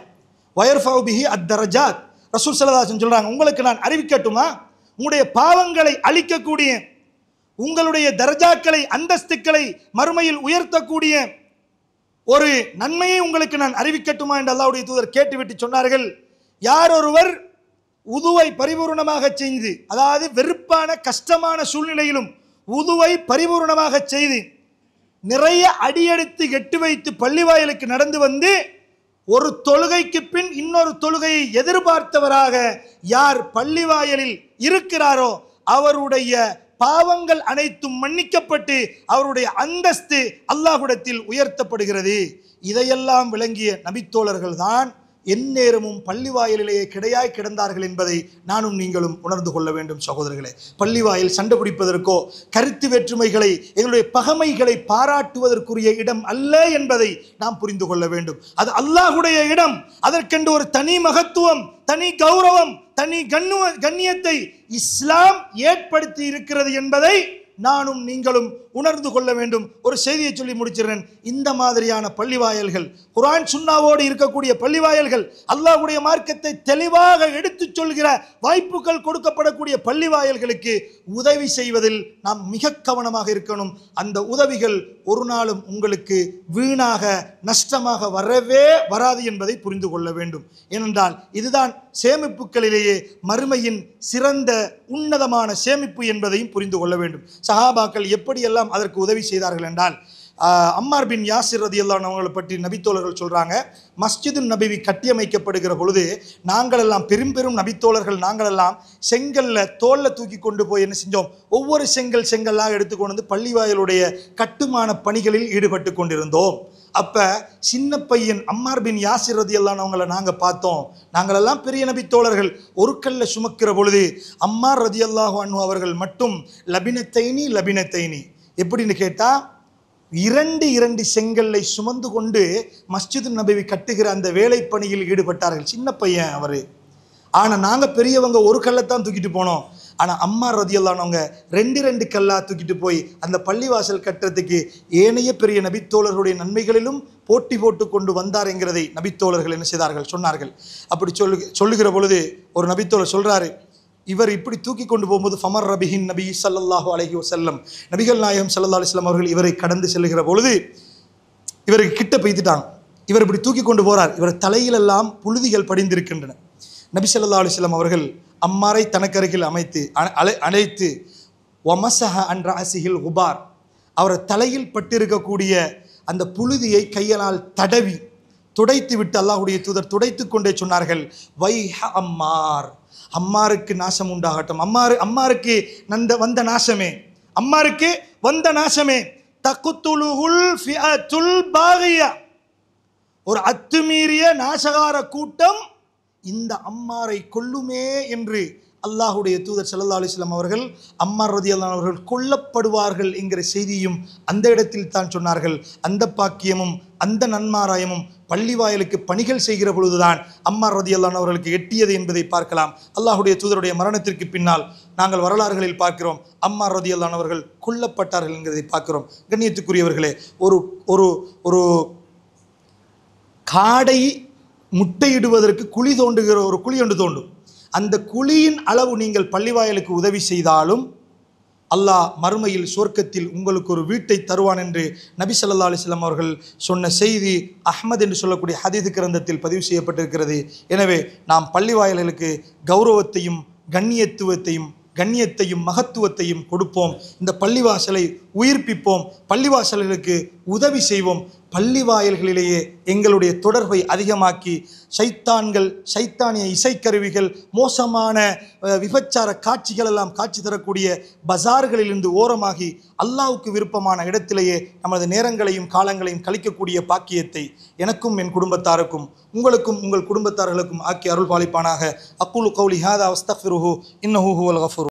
வயர்ஃபஉ பிஹி அத்-தரஜாத். ரசூல் ஸல்லல்லாஹு அலைஹி வஸல்லம் சொல்றாங்க, உங்களுக்கு நான் அறிவிக்கட்டுமா, உங்களுடைய பாவங்களை அழிக்கக்கூடிய, உங்களுடைய தரஜாக்களை அந்தஸ்துக்களை மறுமையில் உயர்த்தக்கூடிய ஒரு நன்மையை உங்களுக்கு நான் அறிவிக்கட்டுமா என்று அல்லாஹ்வுடைய தூதர் கேட்டுவிட்டு சொன்னார்கள், யார் ஒருவர் உதுவை பரிபூர்ணமாக செய்து, அதாவது வெறுப்பான கஷ்டமான சூழ்நிலையிலும் உதுவை பரிபூர்ணமாக செய்து நிறைய அடியெடுத்து எட்டு வைத்து பள்ளிவாயலுக்கு நடந்து வந்து ஒரு தொழுகைக்கு பின் இன்னொரு தொழுகையை எதிர்பார்த்தவராக யார் பள்ளிவாயலில் இருக்கிறாரோ அவருடைய பாவங்கள் அனைத்தும் மன்னிக்கப்பட்டு அவருடைய அந்தஸ்து அல்லாஹ்விடத்தில் உயர்த்தப்படுகிறது. இதையெல்லாம் விளங்கிய நபித்தோழர்கள் தான் எந்நேரமும் பள்ளிவாயலிலேயே கிடையாய் கிடந்தார்கள் என்பதை நானும் நீங்களும் உணர்ந்து கொள்ள வேண்டும் சகோதரர்களே. பள்ளிவாயல் சண்டை பிடிப்பதற்கோ கருத்து வேற்றுமைகளை எங்களுடைய பகைமைகளை பாராட்டுவதற்குரிய இடம் அல்ல என்பதை நாம் புரிந்து கொள்ள வேண்டும். அது அல்லாஹ்வுடைய இடம். அதற்கென்று ஒரு தனி மகத்துவம், தனி கௌரவம், தனி கண்ணியத்தை இஸ்லாம் ஏற்படுத்தி இருக்கிறது என்பதை நானும் நீங்களும் உணர்ந்து கொள்ள வேண்டும். ஒரு செய்தியை சொல்லி முடிச்சிடுறேன். இந்த மாதிரியான பள்ளிவாயல்கள், குர்ஆன் சுன்னாவோடு இருக்கக்கூடிய பள்ளிவாயல்கள், அல்லாஹ்வுடைய மார்க்கத்தை தெளிவாக எடுத்துச் சொல்கிற வாய்ப்புகள் கொடுக்கப்படக்கூடிய பள்ளிவாயல்களுக்கு உதவி செய்வதில் நாம் மிக கவனமாக இருக்கணும். அந்த உதவிகள் ஒரு நாளும் உங்களுக்கு வீணாக நஷ்டமாக வரவே வராது என்பதை புரிந்து கொள்ள வேண்டும். ஏனென்றால் இதுதான் சேமிப்புகளிலேயே மறுமையின் சிறந்த உன்னதமான சேமிப்பு என்பதையும் புரிந்து கொள்ள வேண்டும். சஹாபாக்கள் எப்படியெல்லாம் அதற்கு உதவி செய்தார்கள் என்றால், அம்மார் பின் யாசிர் ரலியல்லாஹு அன்ஹு அவங்களை பற்றி நபித்தோழர்கள் சொல்றாங்க, மஸ்ஜிது நபவி கட்டியமைக்கப்படுகிற பொழுது நாங்களெல்லாம் பெரும் நபித்தோழர்கள் நாங்களெல்லாம் செங்கல்ல தோல்ல தூக்கி கொண்டு போய் என்ன செஞ்சோம், ஒவ்வொரு செங்கல்லாக எடுத்துக்கொண்டு வந்து பள்ளிவாயலுடைய கட்டுமான பணிகளில் ஈடுபட்டு கொண்டிருந்தோம். அப்ப சின்ன பையன் அம்மார் பின் யாசிர் ரலியல்லாஹு அன்ஹு அவங்களை நாங்கள் பார்த்தோம். நாங்களெல்லாம் பெரிய நபித்தோழர்கள். ஒரு கல்ல சுமக்கிற பொழுது அம்மார் ரலியல்லாஹு அன்ஹு அவர்கள் மட்டும் லபினத்தைனி எப்படின்னு கேட்டா, 2 செங்கல்லை சுமந்து கொண்டு மஸ்ஜிது நபவி கட்டுகிற அந்த வேலை பணியில் ஈடுபட்டார்கள். சின்ன பையன் அவர். ஆனால் நாங்கள் பெரியவங்க ஒரு கல்லைத்தான் தூக்கிட்டு போனோம். ஆனால் அம்மார் ரதியல்லாஹு அன்ஹு 2 கல்லா தூக்கிட்டு போய் அந்த பள்ளிவாசல் கட்டுறதுக்கு ஏனைய பெரிய நபித்தோழர்களுடைய நன்மைகளிலும் போட்டி போட்டு கொண்டு வந்தார் என்கிறதை நபித்தோழர்கள் என்ன செய்தார்கள், சொன்னார்கள். அப்படி சொல்லுகிற பொழுது ஒரு நபித்தோழர் சொல்றாரு, இவர் இப்படி தூக்கி கொண்டு போகும்போது ஃபமர் ரபிஹின் நபி ஸல்லல்லாஹு அலைஹி வஸல்லம், நபிகள் நாயகம் ஸல்லல்லாஹு அலைஹி வஸல்லம் அவர்கள் இவரை கடந்து செல்லுகிற பொழுது இவருக்கு கிட்ட பெய்துட்டாங்க. இவர் இப்படி தூக்கி கொண்டு போறார். இவர் தலையிலெல்லாம் புழுதிகள் படிந்திருக்கின்றன. நபி ஸல்லல்லாஹு அலைஹி வஸல்லம் அவர்கள் அம்மாரை தனக்கருகில் அழைத்து வமஸஹ அன் ரஅஸிஹில் குபார், அவர் தலையில் பட்டிருக்கக்கூடிய அந்த புழுதியை கையால் தடவி துடைத்து விட்டு அல்லாஹ்வுடைய தூதர் துடைத்து கொண்டே சொன்னார்கள், வைஹ அம்மார், அம்மாருக்கு நாசம் உண்டாகட்டும், அம்மாருக்கு வந்த நாசமே, அம்மாருக்கு வந்த நாசமே, தகுத்துலுஹுல் ஃபிஅத்துல் பாகியா, ஒரு அத்துமீறிய நாசகார கூட்டம் இந்த அம்மாரை கொல்லுமே என்று அல்லாஹ்வுடைய தூதர் ஸல்லல்லாஹு அலைஹி வஸல்லம் அவர்கள் அம்மார் ரதியல்லாஹு அன்ஹு அவர்கள் கொல்லப்படுவார்கள் என்கிற செய்தியும் அந்த இடத்தில் தான் சொன்னார்கள். அந்த பாக்கியமும் அந்த நன்மாராயமும் பள்ளிவாயலுக்கு பணிகள் செய்கிற பொழுதுதான் அம்மார் ரதியல்லாஹு அன்ஹு அவர்களுக்கு எட்டியது என்பதை பார்க்கலாம். அல்லாஹ்வுடைய தூதருடைய மரணத்திற்கு பின்னால் நாங்கள் வரலாறுகளில் பார்க்கிறோம் அம்மார் ரதியல்லாஹு அன்ஹு அவர்கள் கொல்லப்பட்டார்கள் என்கிறதை பார்க்கிறோம். கண்ணியத்துக்குரியவர்களே, ஒரு ஒரு ஒரு காடை முட்டையிடுவதற்கு குழி தோண்டுகிற ஒரு குழி ஒன்று தோண்டும். அந்த குழியின் அளவு நீங்கள் பள்ளிவாயலுக்கு உதவி செய்தாலும் அல்லாஹ் மறுமையில் சொர்க்கத்தில் உங்களுக்கு ஒரு வீட்டை தருவான் என்று நபி ஸல்லல்லாஹு அலைஹி வஸல்லம் அவர்கள் சொன்ன செய்தி அஹ்மத் என்று சொல்லக்கூடிய ஹதீஸ் கிரந்தத்தில் பதிவு செய்யப்பட்டிருக்கிறது. எனவே நாம் பள்ளிவாயல்களுக்கு கௌரவத்தையும் கண்ணியத்தையும் மகத்துவத்தையும் கொடுப்போம். இந்த பள்ளிவாசலை உயிர்ப்பிப்போம். பள்ளிவாசல்களுக்கு உதவி செய்வோம். பள்ளிவாயல்களிலேயே எங்களுடைய தொடர்பை அதிகமாக்கி சைத்தானிய இசைக்கருவிகள், மோசமான விபச்சார காட்சிகள் எல்லாம் காட்சி தரக்கூடிய பஜார்களிலிருந்து ஓரமாகி அல்லாஹ்வுக்கு விருப்பமான இடத்திலேயே நமது நேரங்களையும் காலங்களையும் கழிக்கக்கூடிய பாக்கியத்தை எனக்கும் என் குடும்பத்தாருக்கும் உங்களுக்கும் உங்கள் குடும்பத்தார்களுக்கும் ஆக்கி அருள் பாலிப்பானாக. அக்கூலு கௌலி ஹாதா வஸ்தக்ஃபிருஹு இன்னஹு ஹுவல் கஃபூர்.